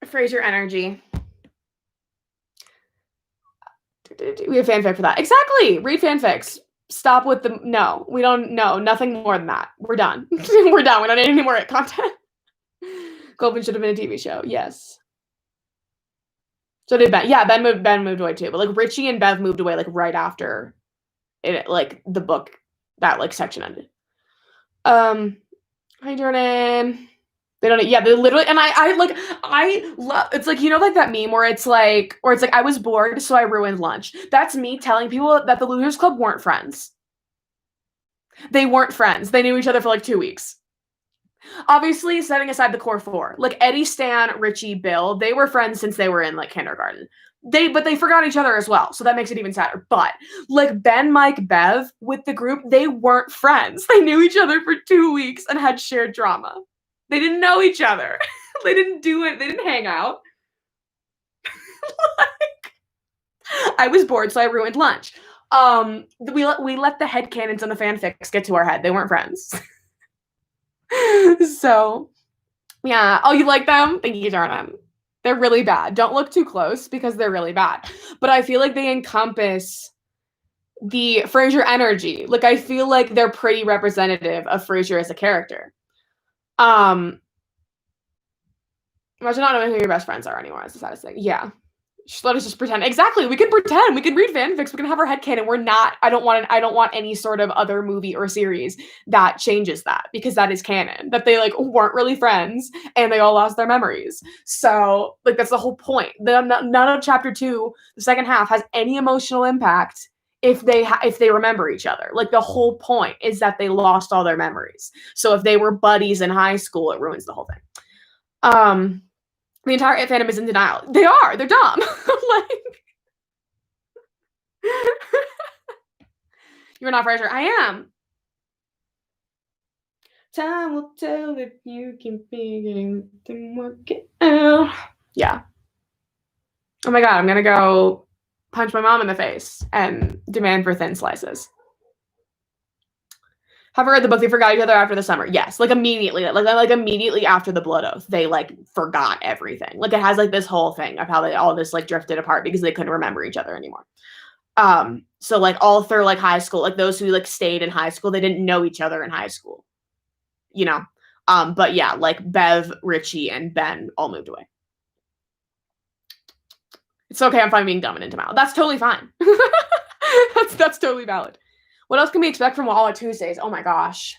Fraser energy. We have fanfic for that. Exactly. Read fanfics. Stop with the no. We don't know. Nothing more than that. We're done. We're done. We don't need any more content. Goldman should have been a TV show. Yes. So did Ben. Yeah, Ben moved away too. But like Richie and Bev moved away like right after it, like the book, that like section ended. Hi Jordan. They don't. Yeah, they literally. And I love. It's like, you know, like that meme where it's like I was bored, so I ruined lunch. That's me telling people that the Losers Club weren't friends. They weren't friends. They knew each other for like 2 weeks. Obviously, setting aside the core four, like Eddie, Stan, Richie, Bill, they were friends since they were in like kindergarten. But they forgot each other as well, so that makes it even sadder. But like Ben, Mike, Bev with the group, they weren't friends. They knew each other for 2 weeks and had shared drama. They didn't know each other. They didn't do it. They didn't hang out. Like, I was bored, so I ruined lunch. We let the headcanons and the fanfics get to our head. They weren't friends. So, yeah. Oh, you like them? Thank you, Jordan. They're really bad. Don't look too close because they're really bad. But I feel like they encompass the Frasier energy. Like, I feel like they're pretty representative of Frasier as a character. Imagine not knowing who your best friends are anymore. That's the saddest thing. Yeah. Let us just pretend. Exactly. We can pretend. We can read fanfics. We can have our headcanon. We're not. I don't want any sort of other movie or series that changes that, because that is canon. That they like weren't really friends and they all lost their memories. So like that's the whole point. None of chapter 2, the second half, has any emotional impact if they remember each other. Like the whole point is that they lost all their memories. So if they were buddies in high school, it ruins the whole thing. The entire It fandom is in denial. They are. They're dumb. Like, you're not Frasier. I am. Time will tell if you can figure it and work it out. Yeah. Oh my god, I'm gonna go punch my mom in the face and demand for thin slices. Have I read the book? They forgot each other after the summer. Yes, like immediately. Like immediately after the blood oath, they like forgot everything. Like it has like this whole thing of how they all just like drifted apart because they couldn't remember each other anymore. So like all through like high school, like those who like stayed in high school, they didn't know each other in high school. You know? But yeah, like Bev, Richie, and Ben all moved away. It's okay, I'm fine being dumb and into Mal. That's totally fine. That's totally valid. What else can we expect from Wawwa Tuesdays? Oh my gosh.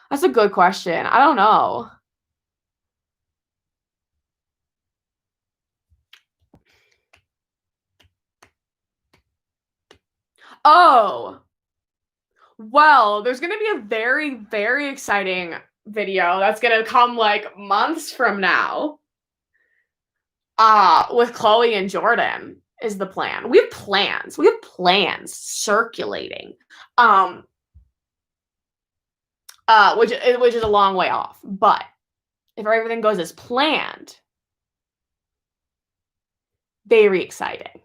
That's a good question. I don't know. Oh. Well, there's going to be a very, very exciting video that's going to come like months from now. With Chloe and Jordan is the plan. We have plans. We have plans circulating. Which is a long way off. But if everything goes as planned, very exciting.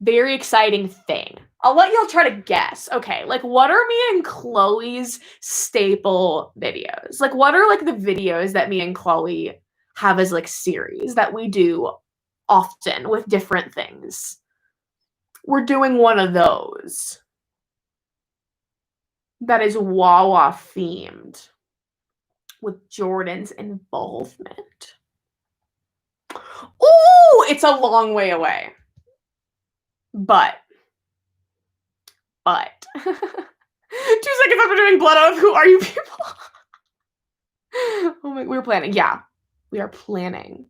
Very exciting thing. I'll let y'all try to guess. Okay, like what are me and Chloe's staple videos? Like what are like the videos that me and Chloe have as like series that we do often with different things? We're doing one of those that is Wawwa themed with Jordan's involvement. Ooh, it's a long way away. But 2 seconds after doing Blood Oath, who are you people? Oh my, we're planning. Yeah, we are planning.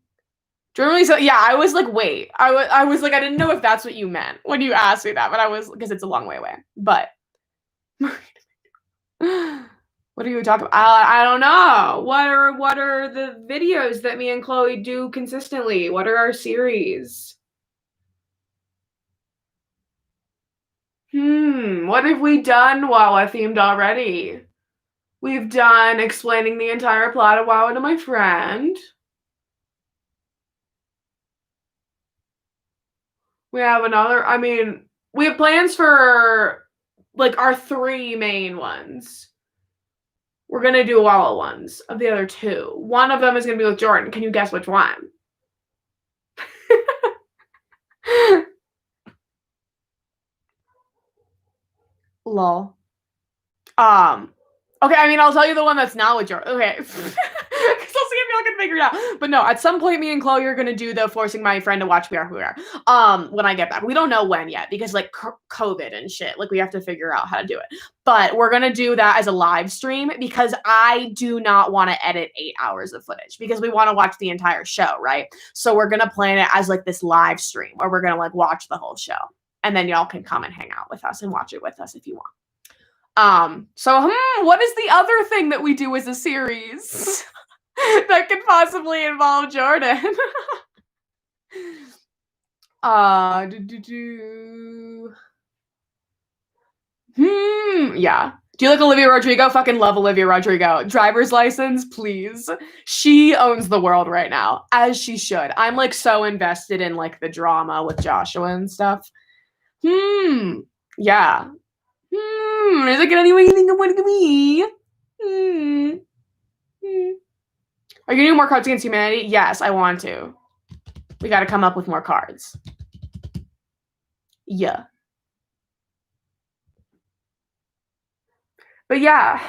Generally, so yeah, I was like, wait, I was like, I didn't know if that's what you meant when you asked me that, but I was, because it's a long way away. But what are you talking about? I don't know. What are the videos that me and Chloe do consistently? What are our series? What have we done wawwa themed already? We've done explaining the entire plot of wawwa to my friend. We have another, I mean, we have plans for like our 3 main ones. We're gonna do wawwa ones of the other 2. One of them is gonna be with Jordan. Can you guess which one? Lol. Okay, I mean, I'll tell you the one that's not with Jordan. Okay. Because I'll see if y'all can figure it out. But no, at some point, me and Chloe are going to do the forcing my friend to watch We Are Who We Are when I get back. We don't know when yet because, like, COVID and shit. Like, we have to figure out how to do it. But we're going to do that as a live stream because I do not want to edit 8 hours of footage because we want to watch the entire show, right? So we're going to plan it as, like, this live stream where we're going to, like, watch the whole show. And then y'all can come and hang out with us and watch it with us if you want. What is the other thing that we do as a series that could possibly involve Jordan? Yeah. Do you like Olivia Rodrigo? Fucking love Olivia Rodrigo. Driver's license, please. She owns the world right now, as she should. I'm like so invested in like the drama with Joshua and stuff. Yeah. Is it gonna do anything of what it could be? Are you doing more Cards Against Humanity? Yes, I want to. We gotta come up with more cards. Yeah. But yeah,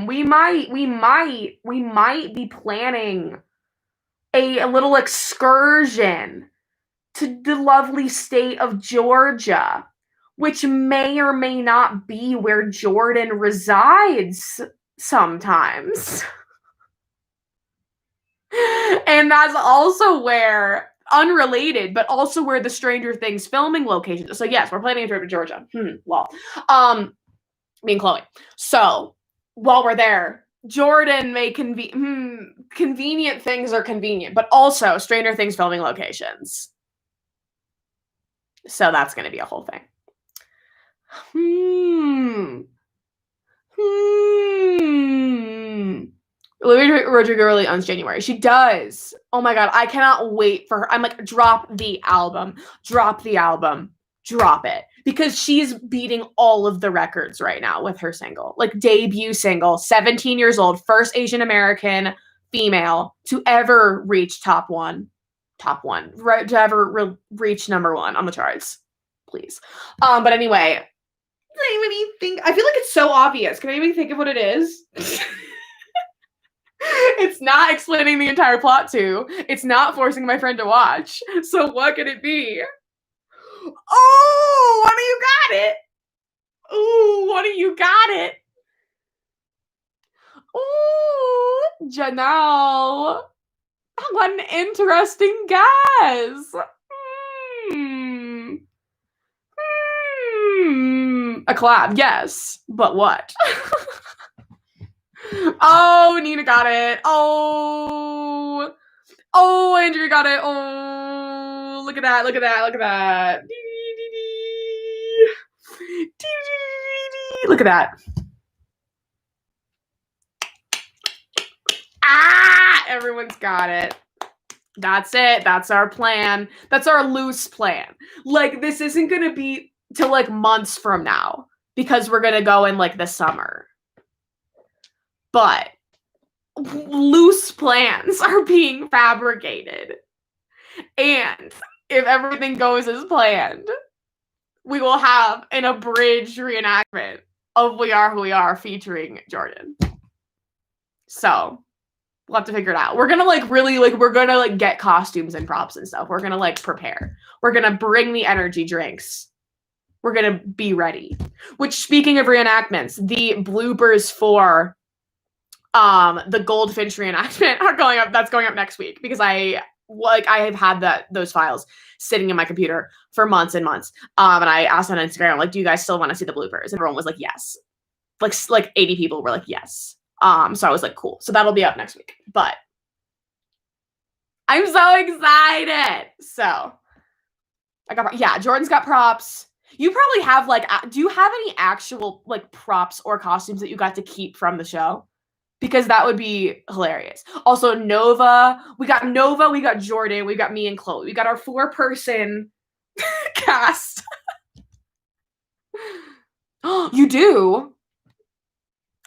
we might be planning a little excursion to the lovely state of Georgia, which may or may not be where Jordan resides sometimes. And that's also where, unrelated, but also where the Stranger Things filming location is. So yes, we're planning a trip to Georgia. Well, me and Chloe. So while we're there, Jordan may convenient things are convenient, but also Stranger Things filming locations. So that's going to be a whole thing. Olivia Rodrigo really owns January. She does. Oh my god, I cannot wait for her. I'm like, drop the album. Drop the album. Drop it. Because she's beating all of the records right now with her single. Like, debut single, 17 years old, first Asian American female to ever reach top one, right? To ever reach number 1 on the charts. Please. But anyway, I feel like it's so obvious. Can anybody think of what it is? It's not explaining the entire plot to. It's not forcing my friend to watch. So what could it be? Oh, what do you got it? Ooh, what do you got it? Ooh, Janelle. What an interesting guess. A collab, yes. But what? Oh, Nina got it. Oh, Andrea got it. Oh, look at that. Look at that. Look at that. Look at that. Everyone's got it. That's it. That's our plan. That's our loose plan. Like, this isn't going to be till like months from now because we're going to go in like the summer. But loose plans are being fabricated. And if everything goes as planned, we will have an abridged reenactment of We Are Who We Are featuring Jordan. So we'll have to figure it out. We're gonna like really like we're gonna like get costumes and props and stuff. We're gonna like prepare. We're gonna bring the energy drinks. We're gonna be ready. Which, speaking of reenactments, the bloopers for the Goldfinch reenactment are going up. That's going up next week because I have had those files sitting in my computer for months and months. And I asked on Instagram, like, do you guys still want to see the bloopers? And everyone was like, yes. Like 80 people were like, yes. So I was like, cool. So that'll be up next week. But I'm so excited. So Jordan's got props. You probably have like, do you have any actual like props or costumes that you got to keep from the show? Because that would be hilarious. Also, Nova, we got Jordan, we got me and Chloe. We got our 4-person cast. You do?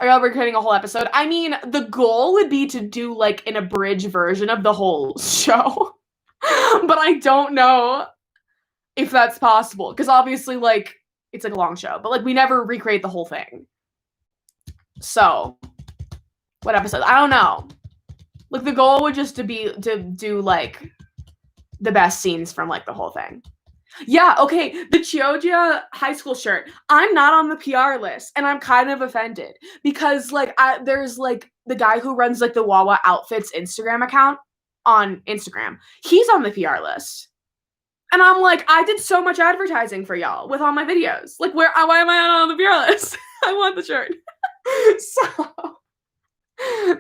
Are y'all recording a whole episode? I mean, the goal would be to do like an abridged version of the whole show. But I don't know if that's possible. Because obviously, like, it's like a long show. But like, we never recreate the whole thing. So, what episode? I don't know. Like, the goal would just to do like the best scenes from like the whole thing. Yeah, okay, the Chioggia high school shirt. I'm not on the PR list, and I'm kind of offended because like there's like the guy who runs like the wawwa outfits Instagram account on Instagram. He's on the PR list. And I'm like, I did so much advertising for y'all with all my videos. Like, why am I not on the PR list? I want the shirt. So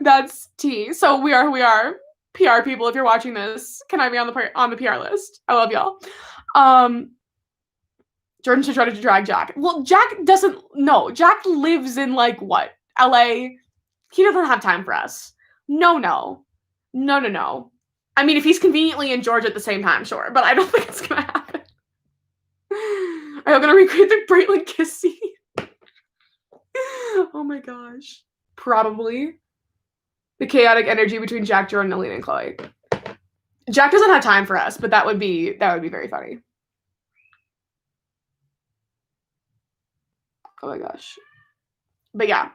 that's tea. So we are who we are. PR people, if you're watching this, can I be on the PR list? I love y'all. Jordan should try to drag Jack. Well, Jack lives in like what? LA. He doesn't have time for us. No. I mean, if he's conveniently in Georgia at the same time, sure, but I don't think it's gonna happen. Are you gonna recreate the Braitlin kiss scene? Oh my gosh. Probably. The chaotic energy between Jack, Jordan, Alina, and Chloe. Jack doesn't have time for us, but that would be very funny. Oh my gosh. But yeah.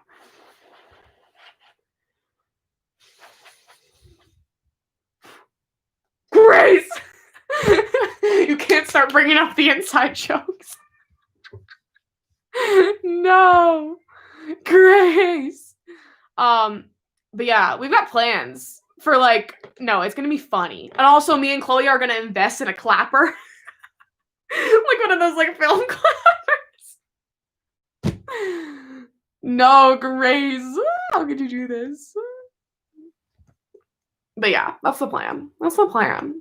Grace! You can't start bringing up the inside jokes. No. Grace. But yeah, we've got plans for like, no, it's gonna be funny. And also me and Chloe are gonna invest in a clapper. Like one of those like film clappers. No, Grace. How could you do this? But yeah, that's the plan. We're gonna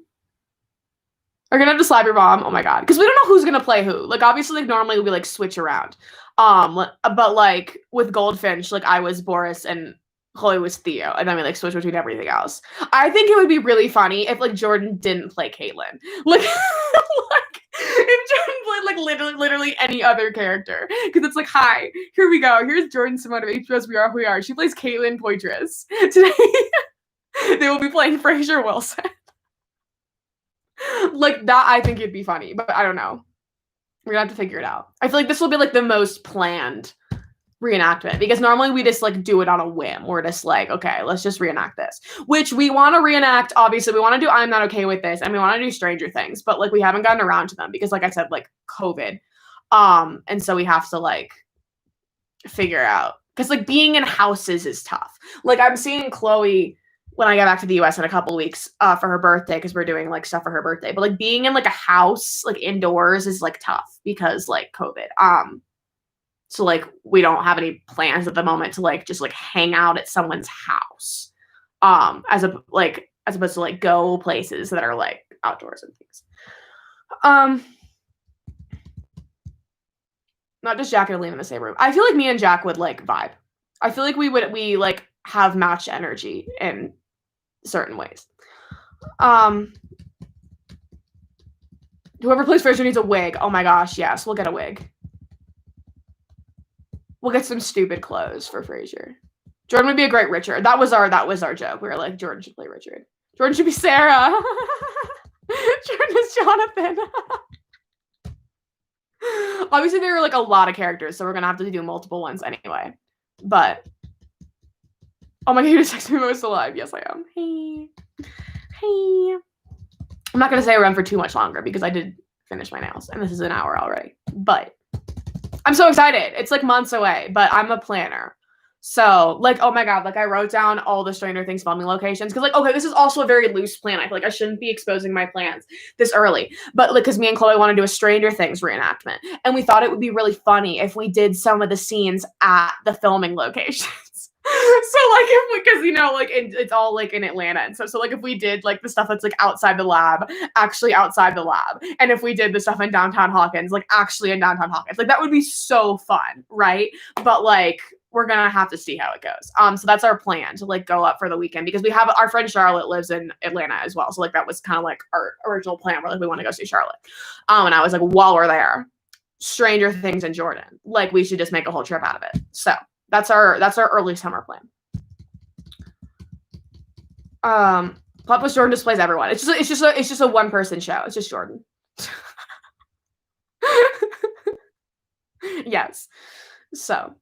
have to slap your mom. Oh my god. Because we don't know who's gonna play who. Like obviously like normally we like switch around. But like with Goldfinch, like I was Boris and Chloe was Theo, and then we like switch between everything else. I think it would be really funny if like Jordan didn't play Caitlin. Like, like if Jordan played like literally any other character. Because it's like, hi, here we go. Here's Jordan Simone of HBS We Are Who We Are. She plays Caitlin Poitras. Today they will be playing Fraser Wilson. Like that, I think it'd be funny, but I don't know. We're gonna have to figure it out. I feel like this will be like the most planned reenactment because normally we just like do it on a whim. We're just like, okay, let's just reenact this, which we want to reenact. Obviously we want to do I'm Not Okay With This and we want to do Stranger Things, but like we haven't gotten around to them because like I said, like COVID. And so we have to like figure out because like being in houses is tough. Like I'm seeing Chloe when I get back to the US in a couple weeks for her birthday because we're doing like stuff for her birthday, but like being in like a house like indoors is like tough because like COVID. So like we don't have any plans at the moment to like just like hang out at someone's house. As opposed to like go places that are like outdoors and things. Not just Jack and Alina in the same room. I feel like me and Jack would like vibe. I feel like we like have matched energy in certain ways. Whoever plays Fraser needs a wig. Oh my gosh, yes, we'll get a wig. We'll get some stupid clothes for Fraser. Jordan would be a great Richard. That was our joke. We were like, Jordan should play Richard. Jordan should be Sarah. Jordan is Jonathan. Obviously, there are like a lot of characters, so we're gonna have to do multiple ones anyway. But oh my god, you're texting me most alive. Yes, I am. Hey. I'm not gonna say I run for too much longer because I did finish my nails, and this is an hour already. But I'm so excited. It's like months away, but I'm a planner. So like, oh my god, like I wrote down all the Stranger Things filming locations because like, okay, this is also a very loose plan. I feel like I shouldn't be exposing my plans this early, but like, because me and Chloe want to do a Stranger Things reenactment, and we thought it would be really funny if we did some of the scenes at the filming locations. So like if because like it's all like in Atlanta and stuff. So like if we did like the stuff that's like outside the lab, actually outside the lab, and if we did the stuff in downtown Hawkins, like actually in downtown Hawkins, like that would be so fun, right? But like we're gonna have to see how it goes. So that's our plan to like go up for the weekend because we have our friend Charlotte lives in Atlanta as well. So like that was kind of like our original plan where like we want to go see Charlotte. And I was like, while we're there, Stranger Things in Jordan, like we should just make a whole trip out of it. So that's our early summer plan. Plus Jordan displays everyone. It's just a one person show. It's just Jordan. Yes. So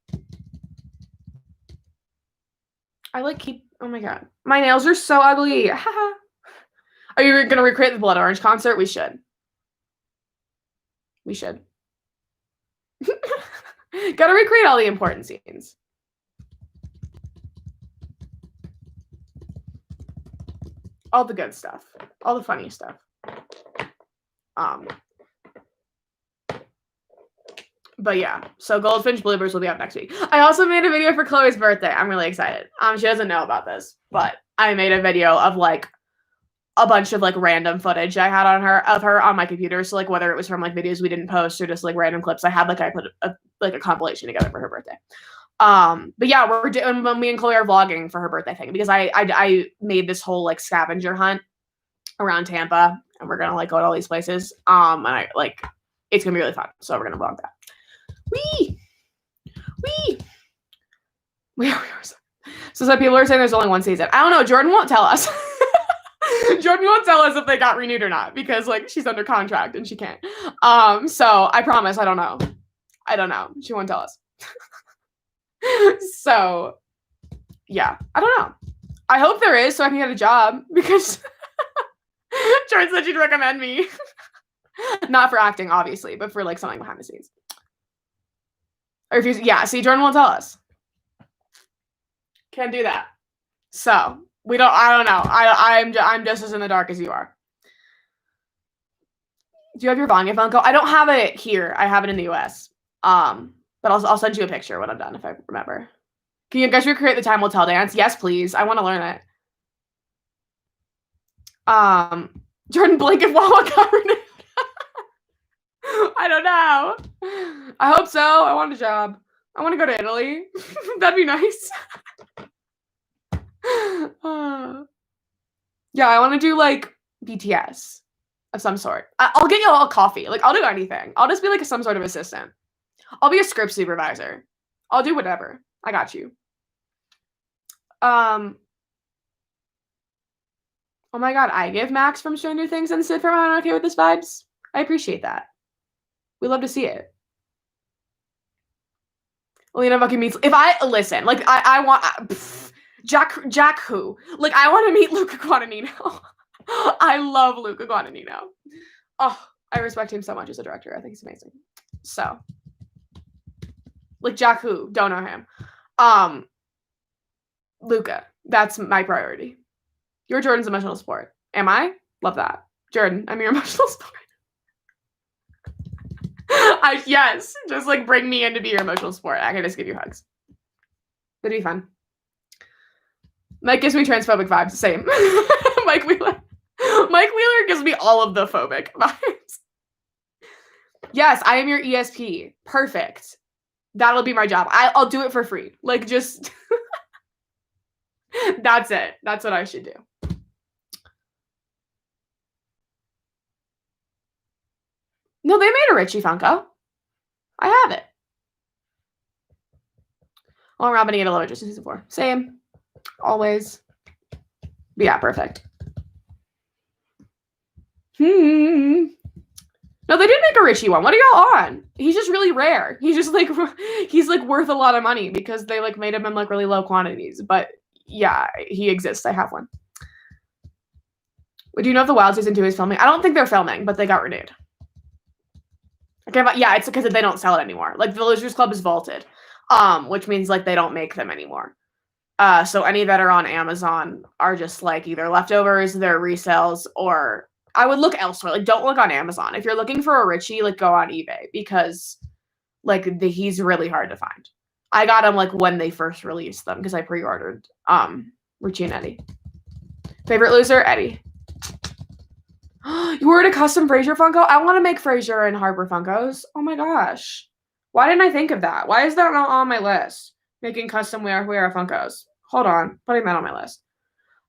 I like keep. Oh my god, my nails are so ugly. Are you gonna recreate the Blood Orange concert? We should. We should. Gotta recreate all the important scenes. All the good stuff. All the funny stuff. But yeah, so Goldfinch Bloopers will be up next week. I also made a video for Chloe's birthday. I'm really excited. She doesn't know about this, but I made a video of like a bunch of like random footage I had of her on my computer. So like whether it was from like videos we didn't post or just like random clips I had, like I put a compilation together for her birthday. But yeah, we're doing me and Chloe are vlogging for her birthday thing because I made this whole like scavenger hunt around Tampa and we're gonna like go to all these places. And I like it's gonna be really fun. So we're gonna vlog that. So some people are saying there's only one season. I don't know. Jordan won't tell us. Jordan won't tell us if they got renewed or not because like she's under contract and she can't. So I promise I don't know. I don't know. She won't tell us. So yeah, I don't know. I hope there is so I can get a job because Jordan said she'd recommend me. Not for acting, obviously, but for like something behind the scenes. Or if you, yeah, see, Jordan won't tell us. Can't do that. So we don't. I don't know. I'm just as in the dark as you are. Do you have your Vanya Funko? I don't have it here. I have it in the US. But I'll send you a picture when I'm done if I remember. Can you guys recreate the Time Will Tell dance? Yes, please. I want to learn it. Jordan Blake if Wawa got renewed. I don't know. I hope so. I want a job. I want to go to Italy. That'd be nice. Yeah, I want to do like BTS of some sort. I'll get you all a coffee. Like I'll do anything. I'll just be like some sort of assistant. I'll be a script supervisor. I'll do whatever. I got you. Oh my god, I give Max from Stranger Things and Sid from I'm Okay With This vibes. I appreciate that. We love to see it. Alina fucking meets. If I listen, like I want Jack who? Like I want to meet Luca Guadagnino. I love Luca Guadagnino. Oh, I respect him so much as a director. I think he's amazing. So, like Jack who? Don't know him. Luca. That's my priority. You're Jordan's emotional support. Am I? Love that. Jordan, I'm your emotional support. Yes, just like bring me in to be your emotional support. I can just give you hugs. That'd be fun. Mike gives me transphobic vibes. Same. Mike Wheeler gives me all of the phobic vibes. Yes, I am your ESP. Perfect. That'll be my job. I'll do it for free. Like just that's it. That's what I should do. No, they made a Richie Funko. I have it. Oh, I'm Robin to get a lower just in season 4. Same. Always. But yeah, perfect. No, they did make a Richie one. What are y'all on? He's just really rare. He's just like he's like worth a lot of money because they like made him in like really low quantities. But yeah, he exists. I have one. Do you know if the Wild Season 2 is filming? I don't think they're filming, but they got renewed. Okay, but yeah, it's because they don't sell it anymore. Like the Losers Club is vaulted, which means like they don't make them anymore. So any that are on Amazon are just like either leftovers, they're resells, or I would look elsewhere. Like don't look on Amazon. If you're looking for a Richie, like go on eBay because like he's really hard to find. I got them like when they first released them because I pre-ordered Richie and Eddie. Favorite loser, Eddie. You ordered a custom Fraser Funko? I want to make Fraser and Harper Funkos. Oh my gosh. Why didn't I think of that? Why is that not on my list? Making custom Wawwa Funkos. Hold on. Putting that on my list.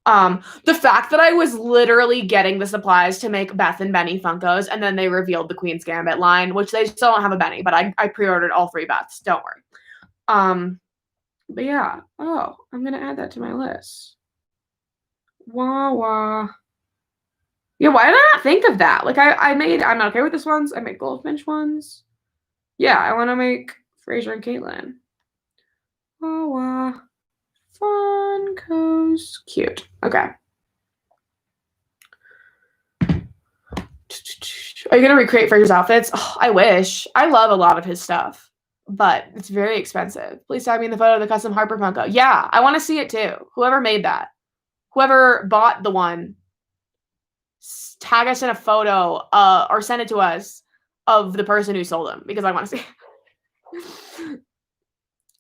The fact that I was literally getting the supplies to make Beth and Benny Funkos, and then they revealed the Queen's Gambit line, which they still don't have a Benny, but I pre-ordered all 3 Beths. Don't worry. But yeah. Oh, I'm gonna add that to my list. Wawwa. Yeah, why did I not think of that? Like I'm not okay with this ones. I made Goldfinch ones. Yeah, I want to make Fraser and Caitlin. Wawwa. Funkos. Cute. Okay. Are you gonna recreate Fraser's outfits? Oh, I wish. I love a lot of his stuff, but it's very expensive. Please tag me in the photo of the custom Harper Funko. Yeah, I want to see it too. Whoever made that, whoever bought the one, tag us in a photo, or send it to us of the person who sold them because I want to see.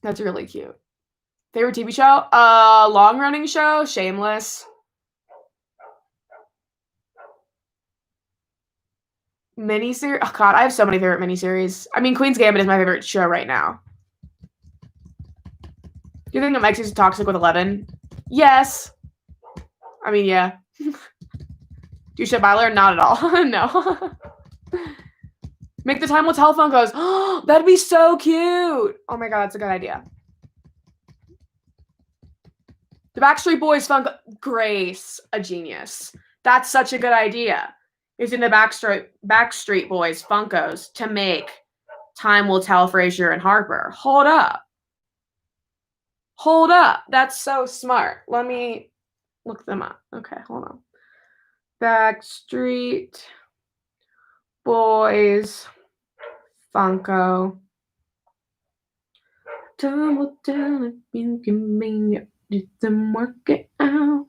That's really cute. Favorite TV show? Long running show, Shameless. Miniseries? Oh god, I have so many favorite miniseries. I mean, Queen's Gambit is my favorite show right now. Do you think that Mike's toxic with 11? Yes. I mean, yeah. Do you ship Byler? Not at all. No. Make the Time Will Tell Funkos. Oh, that'd be so cute. Oh my god, that's a good idea. The Backstreet Boys Funko. Grace, a genius. That's such a good idea. Using the Backstreet Boys Funkos to make Time Will Tell Fraser and Harper. Hold up. Hold up. That's so smart. Let me look them up. Okay, hold on. Backstreet Boys Funko. Time will tell if you can make it. Did them work it out?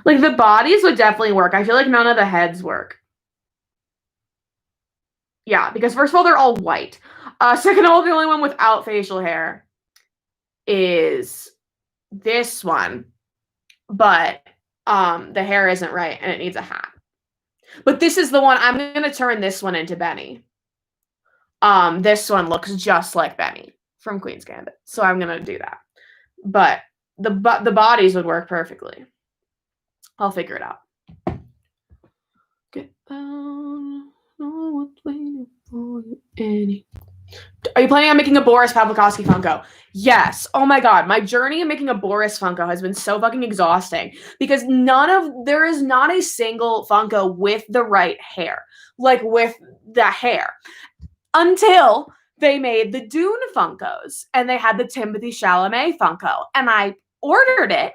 Like, the bodies would definitely work. I feel like none of the heads work. Yeah, because first of all, they're all white. Second of all, the only one without facial hair is this one. But the hair isn't right, and it needs a hat. But this is the one. I'm going to turn this one into Benny. This one looks just like Benny from Queen's Gambit. So I'm going to do that. But the bodies would work perfectly. I'll figure it out. Get down, know what's waiting for you, Annie. Are you planning on making a Boris Pavlikovsky Funko? Yes. Oh my god, my journey in making a Boris Funko has been so fucking exhausting because there is not a single Funko with the right hair, like with the hair, until they made the Dune Funkos and they had the Timothée Chalamet Funko, and I ordered it.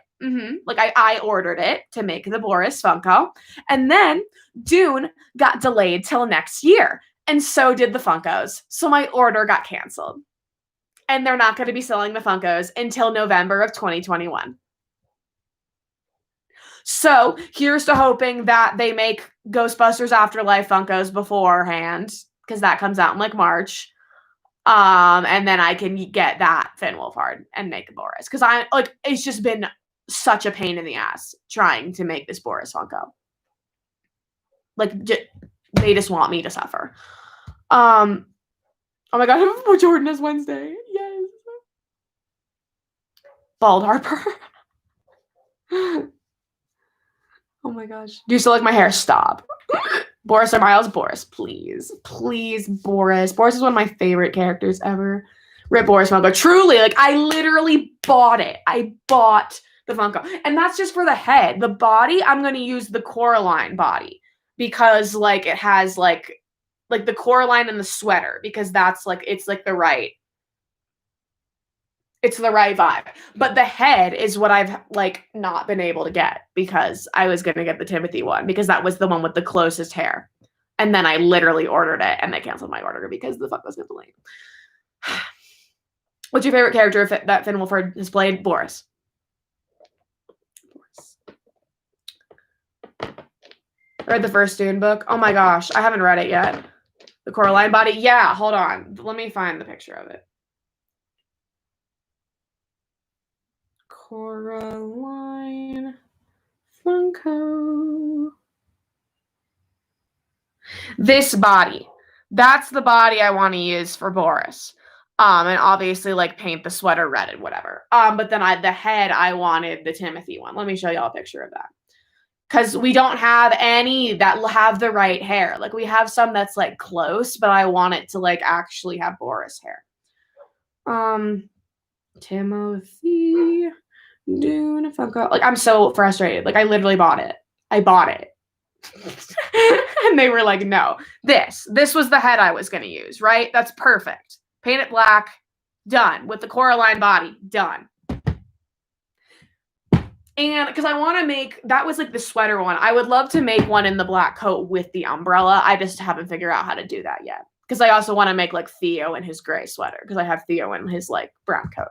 Like I ordered it to make the Boris Funko, and then Dune got delayed till next year, and so did the Funkos. So my order got canceled, and they're not going to be selling the Funkos until November of 2021. So here's to hoping that they make Ghostbusters Afterlife Funkos beforehand, because that comes out in like March. And then I can get that Finn Wolfhard and make a Boris, because it's just been such a pain in the ass trying to make this Boris Funko. Like, they just want me to suffer. Oh my god, I'm Jordan is Wednesday. Yes. Bald Harper. Oh my gosh. Do you still like my hair? Stop. Boris or Miles? Boris, please. Please, Boris. Boris is one of my favorite characters ever. Rip Boris Funko. Truly, like, I literally bought it. I bought the Funko. And that's just for the head. The body, I'm going to use the Coraline body because, like, it has, like the Coraline and the sweater, because that's, like, it's, like, the right vibe. But the head is what I've, like, not been able to get because I was going to get the Timothy one because that was the one with the closest hair. And then I literally ordered it and they canceled my order because the fuck was delayed. What's your favorite character that Finn Wolfhard has played? Boris. I read the first Dune book. Oh my gosh, I haven't read it yet. The Coraline body? Yeah, hold on. Let me find the picture of it. Coraline Funko. This body. That's the body I want to use for Boris. And obviously like paint the sweater red and whatever. But then the head, I wanted the Timothy one. Let me show y'all a picture of that. Because we don't have any that have the right hair. Like we have some that's like close, but I want it to like actually have Boris hair. Timothy Dune Funko. Like I'm so frustrated. Like I literally bought it. I bought it. And they were like, no, this was the head I was going to use, right? That's perfect. Paint it black. Done. With the Coraline body. Done. And because I want to make, that was like the sweater one. I would love to make one in the black coat with the umbrella. I just haven't figured out how to do that yet. Because I also want to make like Theo in his gray sweater. Because I have Theo in his like brown coat.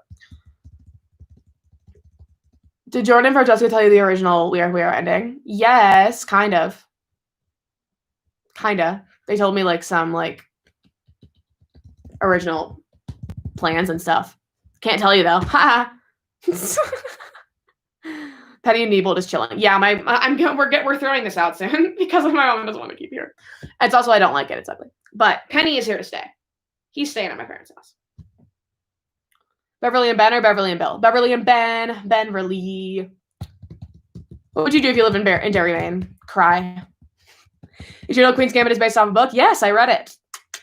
Did Jordan and Francesca tell you the original We Are ending? Yes, kind of. Kinda. They told me like some like original plans and stuff. Can't tell you though. Ha. Penny and Nebel just chilling. Yeah, we're throwing this out soon because my mom doesn't want to keep here. It's also I don't like it. It's ugly. But Penny is here to stay. He's staying at my parents' house. Beverly and Ben or Beverly and Bill? Beverly and Ben. Beverly. What would you do if you lived in Derrymaine? Cry. Did you know Queen's Gambit is based off a book? Yes, I read it.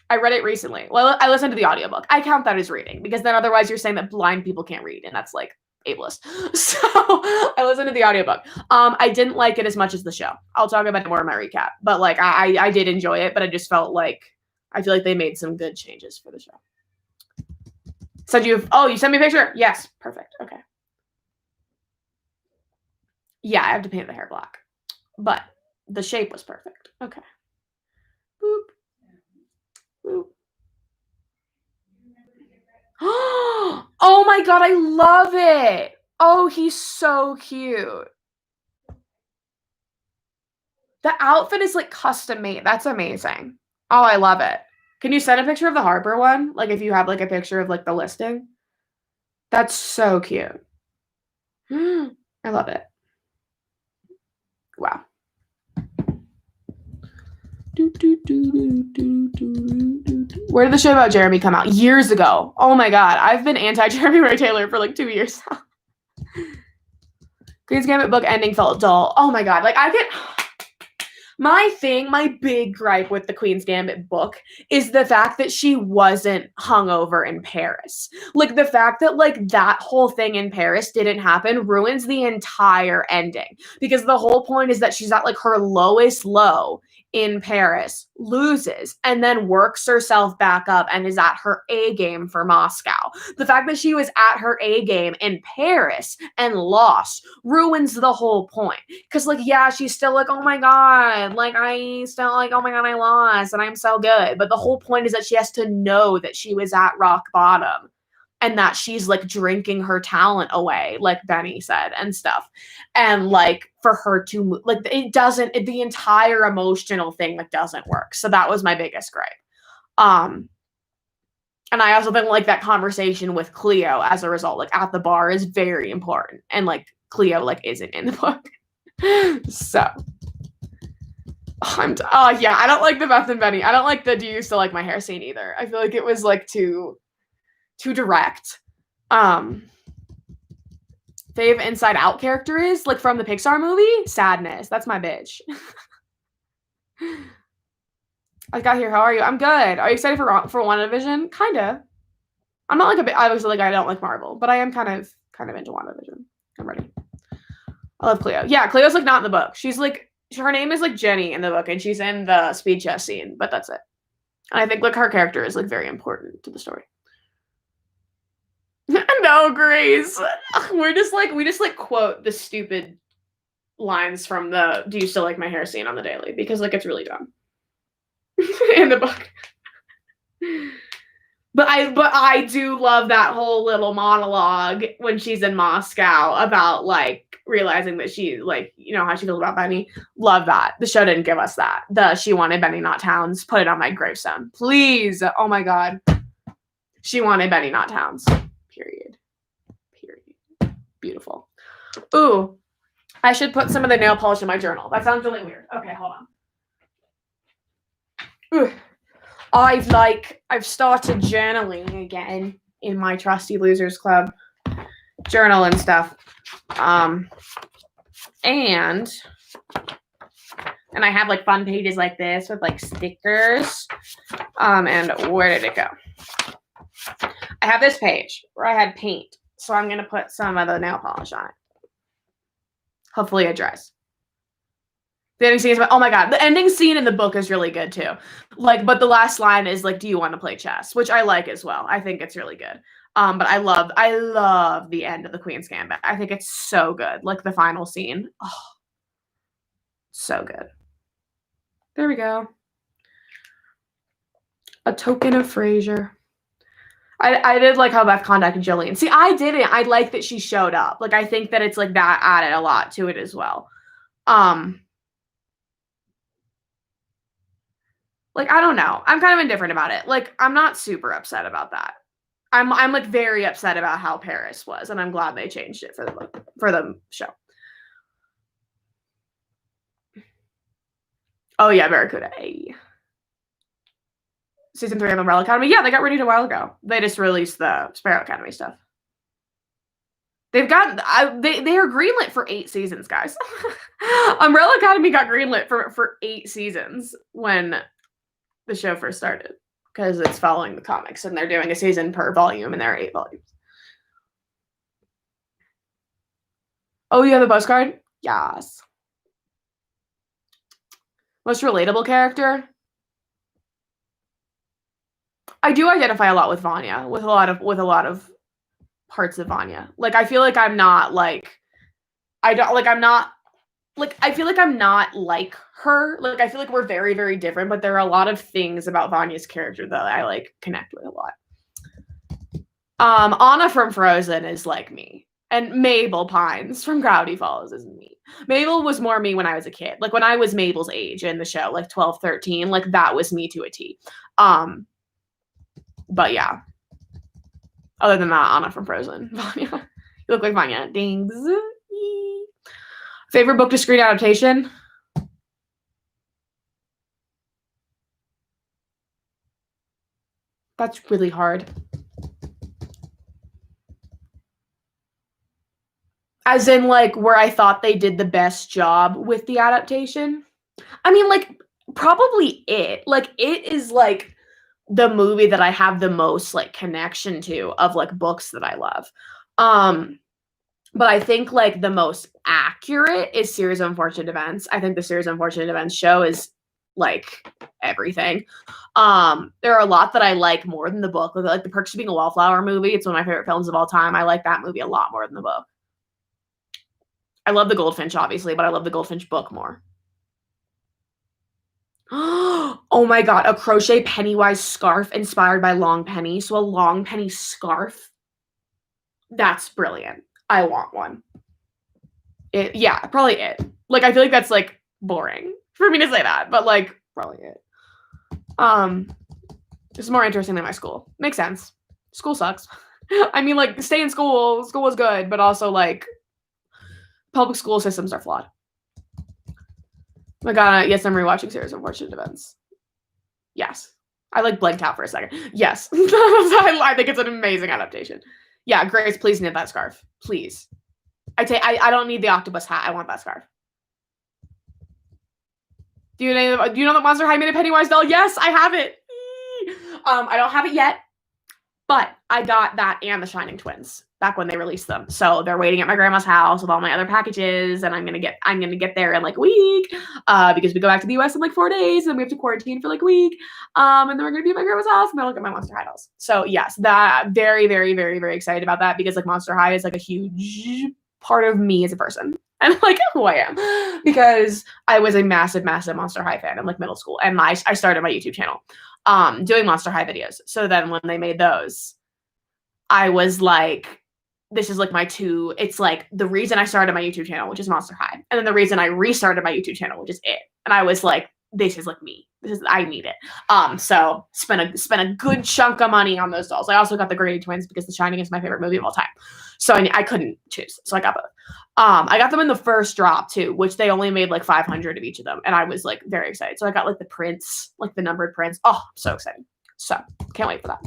I read it recently. Well, I listened to the audiobook. I count that as reading because then otherwise you're saying that blind people can't read and that's like ableist. So I listened to the audiobook. I didn't like it as much as the show. I'll talk about it more in my recap. But like I did enjoy it, but I just felt like I feel like they made some good changes for the show. Said you sent me a picture? Yes. Perfect. Okay. Yeah, I have to paint the hair black. But the shape was perfect. Okay. Boop. Boop. Oh my god, I love it. Oh, he's so cute. The outfit is like custom made. That's amazing. Oh, I love it. Can you send a picture of the Harper one? Like if you have like a picture of like the listing. That's so cute. I love it. Wow. Where did the show about Jeremy come out? Years ago. Oh my god. I've been anti-Jeremy Ray Taylor for like 2 years now. Queen's Gambit book ending felt dull. Oh my god. Like my big gripe with the Queen's Gambit book is the fact that she wasn't hungover in Paris. Like the fact that like that whole thing in Paris didn't happen ruins the entire ending because the whole point is that she's at like her lowest low in Paris, loses, and then works herself back up and is at her A game for Moscow. The fact that she was at her A game in Paris and lost ruins the whole point. Because, like, yeah, she's still like, oh my god, like, I still like, oh my god, I lost and I'm so good. But the whole point is that she has to know that she was at rock bottom and that she's like drinking her talent away, like Benny said and stuff. And like for her to move, like the entire emotional thing like doesn't work. So that was my biggest gripe. And I also think like that conversation with Cleo as a result, like at the bar is very important. And like Cleo like isn't in the book. So yeah, I don't like the Beth and Benny. I don't like the do you still like my hair scene either. I feel like it was like too direct. Fave Inside Out character is like from the Pixar movie Sadness. That's my bitch. I got here. How are you? I'm good. Are you excited for WandaVision? Kinda. I'm not like obviously like I don't like Marvel, but I am kind of into WandaVision. I'm ready. I love Cleo. Yeah, Cleo's like not in the book. She's like her name is like Jenny in the book, and she's in the speed chess scene, but that's it. And I think like her character is like very important to the story. No, Grace. We just like quote the stupid lines from the do you still like my hair scene on the daily because like it's really dumb in the book. But I do love that whole little monologue when she's in Moscow about like realizing that she like, you know, how she feels about Benny. Love that. The show didn't give us that. She wanted Benny, not Towns. Put it on my gravestone. Please. Oh my God. She wanted Benny, not Towns. Period. Beautiful. Ooh, I should put some of the nail polish in my journal. That sounds really weird. Okay, hold on. Ooh. I've started journaling again in my Trusty Losers Club journal and stuff. And I have like fun pages like this with like stickers. And where did it go? I have this page where I had paint. So I'm going to put some of the nail polish on it. Hopefully it dries. The ending scene is, oh my God, the ending scene in the book is really good too. Like, but the last line is like, do you want to play chess? Which I like as well. I think it's really good. But I love the end of the Queen's Gambit. I think it's so good. Like the final scene. Oh, so good. There we go. A token of Fraser. I did like how Beth contacted Jillian. See, I didn't. I like that she showed up. Like, I think that it's like that added a lot to it as well. Like, I don't know. I'm kind of indifferent about it. Like, I'm not super upset about that. I'm like very upset about how Paris was, and I'm glad they changed it for the show. Oh yeah, Barracuda. Hey. Season 3 of Umbrella Academy. Yeah, they got renewed a while ago. They just released the Sparrow Academy stuff. They've got they are greenlit for 8 seasons, guys. Umbrella Academy got greenlit for 8 seasons when the show first started, because it's following the comics and they're doing a season per volume, and there are 8 volumes. Oh, you have a postcard? Yes. Most relatable character? I do identify a lot with Vanya, with a lot of parts of Vanya. Like, I feel like I'm not like, I feel like I'm not like her. Like, I feel like we're very, very different, but there are a lot of things about Vanya's character that I like connect with a lot. Anna from Frozen is like me. And Mabel Pines from Gravity Falls is me. Mabel was more me when I was a kid. Like, when I was Mabel's age in the show, like 12, 13, like that was me to a T. But yeah. Other than that, Anna from Frozen. Vanya. You look like Vanya. Dings. Favorite book to screen adaptation? That's really hard. As in, like, where I thought they did the best job with the adaptation? I mean, like, probably It. Like, It is, like, the movie that I have the most, like, connection to of, like, books that I love. But I think, like, the most accurate is Series of Unfortunate Events. I think the Series of Unfortunate Events show is, like, everything. There are a lot that I like more than the book. Like, The Perks of Being a Wallflower movie. It's one of my favorite films of all time. I like that movie a lot more than the book. I love The Goldfinch, obviously, but I love the Goldfinch book more. Oh my God, a crochet Pennywise scarf inspired by Long Penny. So a Long Penny scarf. That's brilliant. I want one. Yeah, probably It. Like, I feel like that's like boring for me to say that, but like probably It. This is more interesting than my school. Makes sense. School sucks. I mean, like, stay in school. School was good, but also like public school systems are flawed. My God, yes, I'm rewatching Series of Unfortunate Events. Yes. I like blanked out for a second. Yes. I think it's an amazing adaptation. Yeah, Grace, please knit that scarf. Please. I don't need the octopus hat. I want that scarf. Do you know that Monster High made a Pennywise doll? Yes, I have it. I don't have it yet, but I got that and the Shining Twins back when they released them. So they're waiting at my grandma's house with all my other packages, and I'm gonna get there in like a week, because we go back to the US in like 4 days, and we have to quarantine for like a week, and then we're gonna be at my grandma's house, and then I'll get my Monster High dolls. So yes, that very, very, very, very excited about that, because like Monster High is like a huge part of me as a person, and like who I am, because I was a massive, massive Monster High fan in like middle school, and I started my YouTube channel doing Monster High videos. So then when they made those, I was like, this is like it's like the reason I started my YouTube channel, which is Monster High, and then the reason I restarted my YouTube channel, which is It. And I was like, this is like me. I need it. So spent a good chunk of money on those dolls. I also got the Grady twins because The Shining is my favorite movie of all time. So I couldn't choose. So I got both. I got them in the first drop too, which they only made like 500 of each of them. And I was like very excited. So I got like the prints, like the numbered prints. Oh, I'm so excited. So can't wait for that.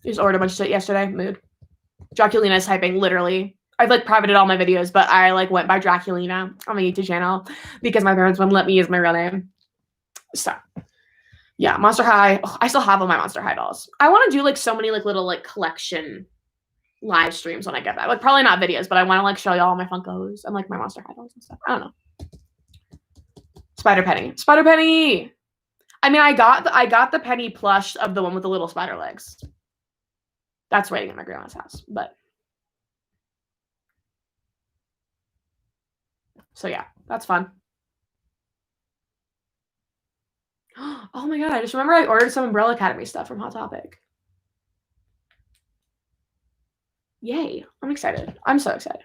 Just ordered a bunch of shit yesterday. Mood. Draculina is typing literally. I've like privated all my videos, but I like went by Draculina on my YouTube channel because my parents wouldn't let me use my real name. So yeah, Monster High. Oh, I still have all my Monster High dolls. I want to do like so many like little like collection live streams when I get that. Like probably not videos, but I want to like show y'all my Funkos and like my Monster High dolls and stuff. I don't know. Spider Penny. Spider Penny. I mean, I got the Penny plush of the one with the little spider legs. That's waiting at my grandma's house, but so yeah, that's fun. Oh my god, I just remember I ordered some Umbrella Academy stuff from Hot Topic. Yay, I'm excited. I'm so excited.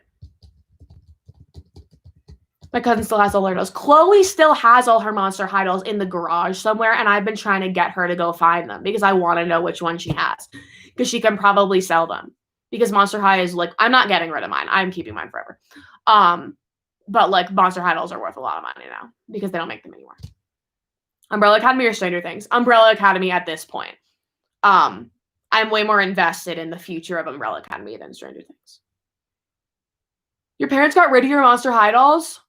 My cousin still has all her dolls. Chloe still has all her Monster High dolls in the garage somewhere, and I've been trying to get her to go find them because I want to know which one she has because she can probably sell them because Monster High is like, I'm not getting rid of mine. I'm keeping mine forever. But like Monster High dolls are worth a lot of money now because they don't make them anymore. Umbrella Academy or Stranger Things? Umbrella Academy at this point. I'm way more invested in the future of Umbrella Academy than Stranger Things. Your parents got rid of your Monster High dolls?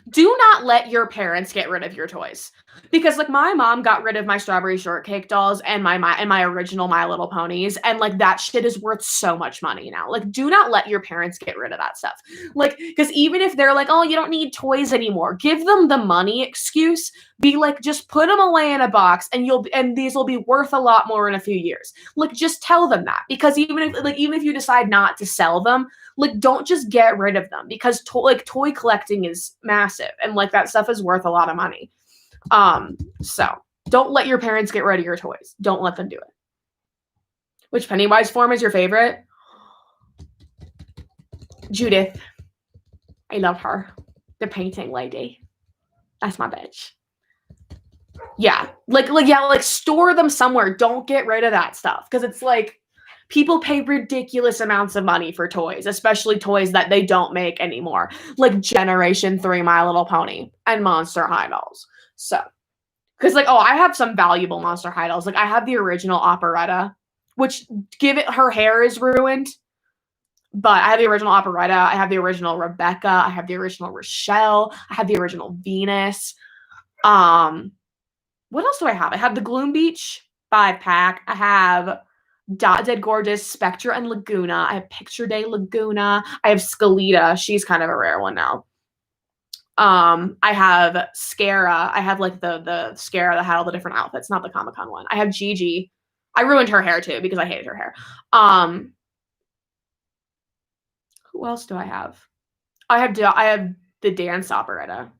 Do not let your parents get rid of your toys. Because like my mom got rid of my strawberry shortcake dolls and my original My Little Ponies, and like that shit is worth so much money now. Like do not let your parents get rid of that stuff. Like because even if they're like, oh, you don't need toys anymore, give them the money excuse. Be like, just put them away in a box and these will be worth a lot more in a few years. Like just tell them that, because even if you decide not to sell them, like don't just get rid of them, because toy collecting is massive and like that stuff is worth a lot of money. So don't let your parents get rid of your toys. Don't let them do it. Which Pennywise form is your favorite? Judith. I love her. The painting lady. That's my bitch. Yeah. Like store them somewhere. Don't get rid of that stuff. Because it's like people pay ridiculous amounts of money for toys, especially toys that they don't make anymore. Like Generation 3 My Little Pony and Monster High dolls. So, because like, oh, I have some valuable Monster High dolls. Like I have the original Operetta, which her hair is ruined. But I have the original Operetta. I have the original Rebecca. I have the original Rochelle. I have the original Venus. What else do I have? I have the Gloom Beach 5-pack. I have Dot Dead Gorgeous, Spectra, and Laguna. I have Picture Day Laguna. I have Skelita. She's kind of a rare one now. I have Scara. I have like the Scara that had all the different outfits, not the Comic-Con one. I have Gigi. I ruined her hair too because I hated her hair. Who else do I have? I have the Dance Operetta.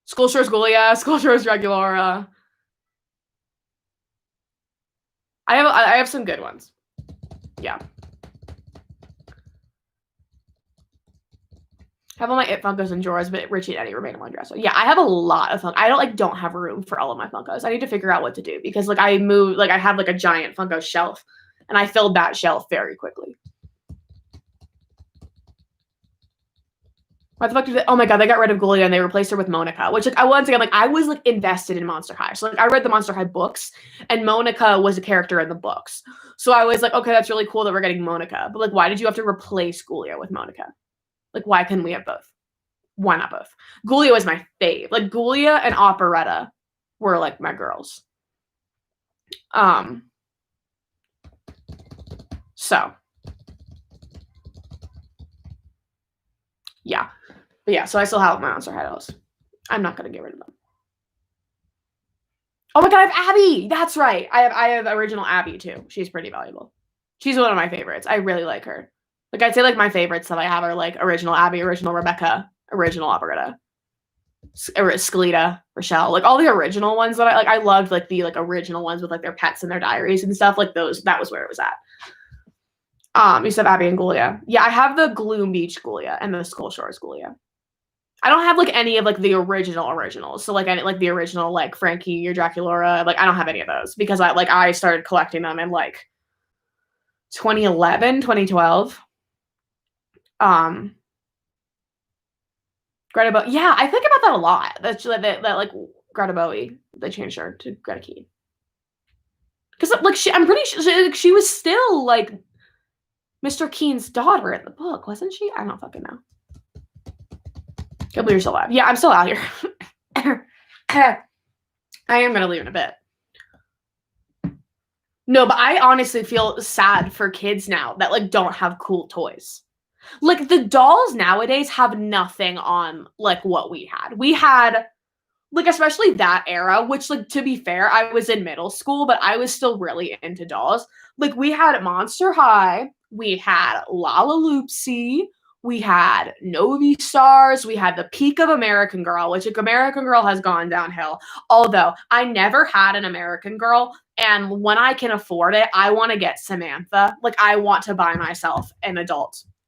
Skullshore's Gulia, Skullshore's Regulara. I have some good ones. Yeah. I have all my It Funkos and Jorahs, but Richie and Eddie remain in one dresser. Yeah, I have a lot of Funkos. I don't have room for all of my Funkos. I need to figure out what to do because like I have like a giant Funko shelf and I filled that shelf very quickly. Why the fuck did they? Oh my god, they got rid of Gulia and they replaced her with Monica, which like I was like invested in Monster High. So like I read the Monster High books and Monica was a character in the books. So I was like, okay, that's really cool that we're getting Monica. But like why did you have to replace Gulia with Monica? Like why couldn't we have both? Why not both? Gulia was my fave. Like Gulia and Operetta were like my girls. So yeah. But yeah, so I still have my Monster High dolls. I'm not gonna get rid of them. Oh my god, I have Abby! That's right. I have original Abby too. She's pretty valuable. She's one of my favorites. I really like her. Like I'd say like my favorites that I have are like original Abby, original Rebecca, original Operetta, Skelita, Rochelle. Like all the original ones that I loved like the like original ones with like their pets and their diaries and stuff. Like those, that was where it was at. You said Abby and Gulia. Yeah, I have the Gloom Beach Gulia and the Skull Shores Gulia. I don't have like any of like the originals. So like any like the original like Frankie or Draculaura. Like I don't have any of those because I started collecting them in like 2011, 2012. Greta Bowie. Yeah, I think about that a lot. That like Greta Bowie, they changed her to Greta Keen. Because like I'm pretty sure she was still like Mr. Keen's daughter in the book, wasn't she? I don't fucking know. Can't believe you're still alive. Yeah, I'm still out here. I am gonna leave in a bit. No, but I honestly feel sad for kids now that like don't have cool toys. Like the dolls nowadays have nothing on like what we had. We had like especially that era, which like to be fair, I was in middle school, but I was still really into dolls. Like we had Monster High, we had Lalaloopsy, we had Novi Stars, we had the peak of American Girl, which like, American Girl has gone downhill. Although I never had an American Girl, and when I can afford it, I want to get Samantha. Like I want to buy myself an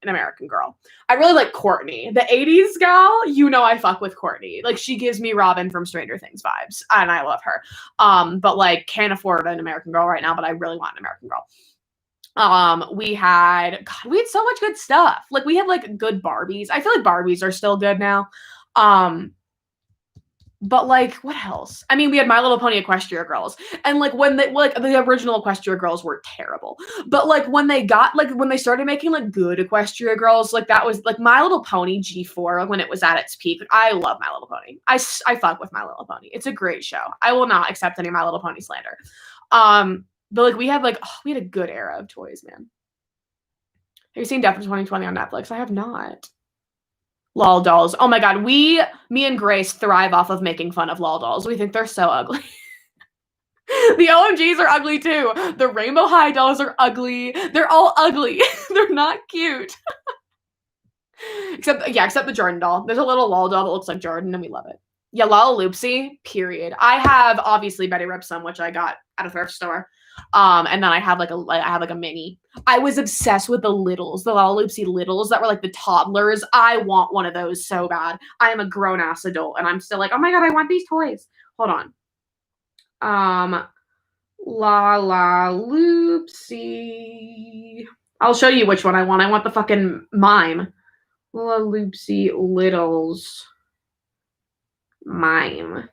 American Girl. I really like Courtney, the 80s gal. You know I fuck with Courtney. Like she gives me Robin from Stranger Things vibes, and I love her. But like can't afford an American Girl right now, but I really want an American Girl. We had so much good stuff. Like we had like good Barbies. I feel like Barbies are still good now. But like what else? I mean, we had My Little Pony Equestria Girls. And like when the original Equestria Girls were terrible. But like when they started making like good Equestria Girls, like that was like My Little Pony G4 like, when it was at its peak. Like, I love My Little Pony. I fuck with My Little Pony. It's a great show. I will not accept any My Little Pony slander. But like we had a good era of toys, man. Have you seen Death of 2020 on Netflix? I have not. Lol dolls. Oh my god, me and Grace thrive off of making fun of lol dolls. We think they're so ugly. The OMGs are ugly too. The Rainbow High dolls are ugly. They're all ugly. They're not cute. Except the Jordan doll. There's a little lol doll that looks like Jordan, and we love it. Yeah, Lalaloopsy, period. I have obviously Betty Ripsum, which I got at a thrift store. And then I have like a mini. I was obsessed with the Lalaloopsy littles that were like the toddlers. I want one of those so bad. I am a grown ass adult, and I'm still like, oh my god, I want these toys. Hold on. Lalaloopsy. I'll show you which one I want. I want the fucking mime. Lalaloopsy littles. Mime.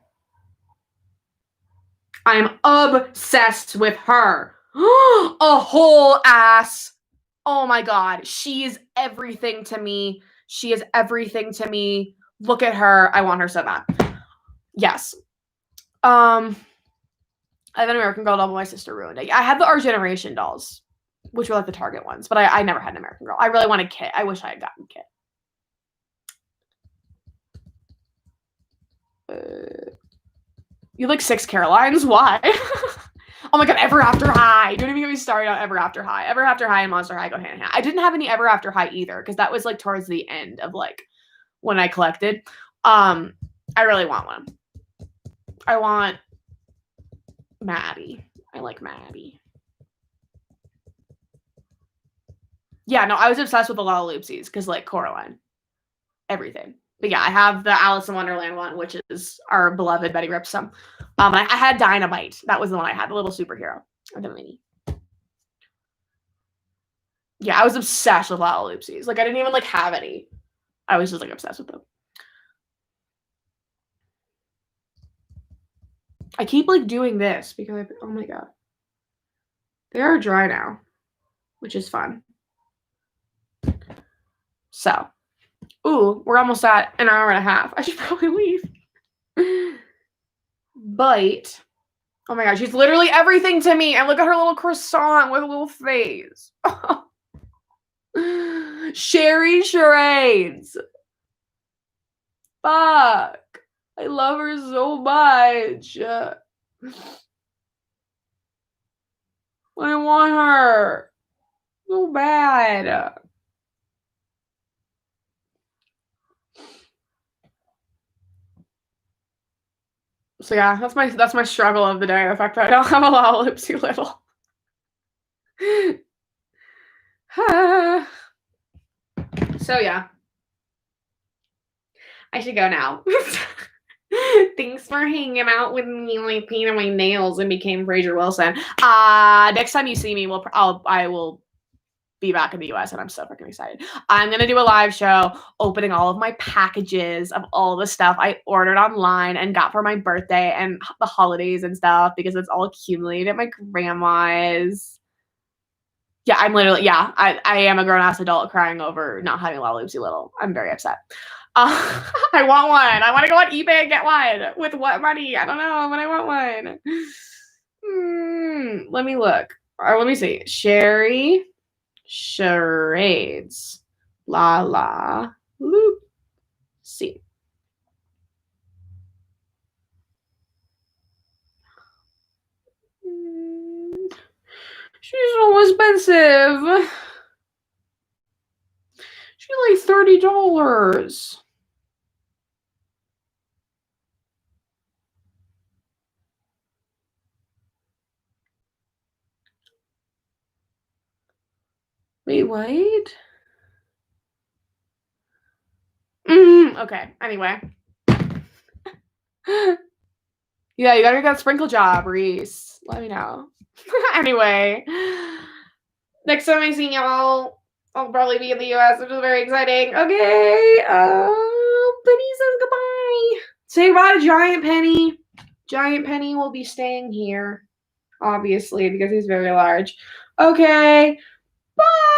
I'm obsessed with her. A whole ass. Oh my god. She is everything to me. She is everything to me. Look at her. I want her so bad. Yes. I have an American Girl doll, but my sister ruined it. I had the Our Generation dolls, which were like the Target ones, but I never had an American Girl. I really wanted Kit. I wish I had gotten Kit. You like 6 Carolines? Why? Oh my god, Ever After High. Don't even get me started on Ever After High. Ever After High and Monster High go hand in hand. I didn't have any Ever After High either, because that was like towards the end of like when I collected. I really want one. I want Maddie. I like Maddie. Yeah, no, I was obsessed with the Lalaloopsies because like Coraline. Everything. But yeah, I have the Alice in Wonderland one, which is our beloved Betty Ripsum. I had Dynamite. That was the one I had, the little superhero. Or the mini. Yeah, I was obsessed with Lalaloopsies. Like I didn't even like have any. I was just like obsessed with them. I keep like doing this because oh my god. They are dry now, which is fun. So, ooh, we're almost at an hour and a half. I should probably leave. But, oh my god, she's literally everything to me. And look at her little croissant with a little face. Sherry Charades. Fuck. I love her so much. I want her so bad. So yeah, that's my struggle of the day. The fact that I don't have a Lalaloopsy little. So yeah. I should go now. Thanks for hanging out with me, like painting my nails and became Fraser Wilson. Next time you see me, I will be back in the US and I'm so freaking excited. I'm gonna do a live show opening all of my packages of all the stuff I ordered online and got for my birthday and the holidays and stuff because it's all accumulated at my grandma's. Yeah, I'm literally, I am a grown-ass adult crying over not having La Loopsy Little. I'm very upset. I want one. I want to go on eBay and get one. With what money? I don't know, but I want one. Let me look. Or let me see. Sherry Charades. La La Loop. See. She's so expensive. She's like $30. Wait, what? Okay, anyway. Yeah, you gotta get that sprinkle job, Reese. Let me know. Anyway, next time I see y'all, I'll probably be in the US, which is very exciting. Okay, Penny says goodbye. Say goodbye to Giant Penny. Giant Penny will be staying here, obviously, because he's very large. Okay, bye!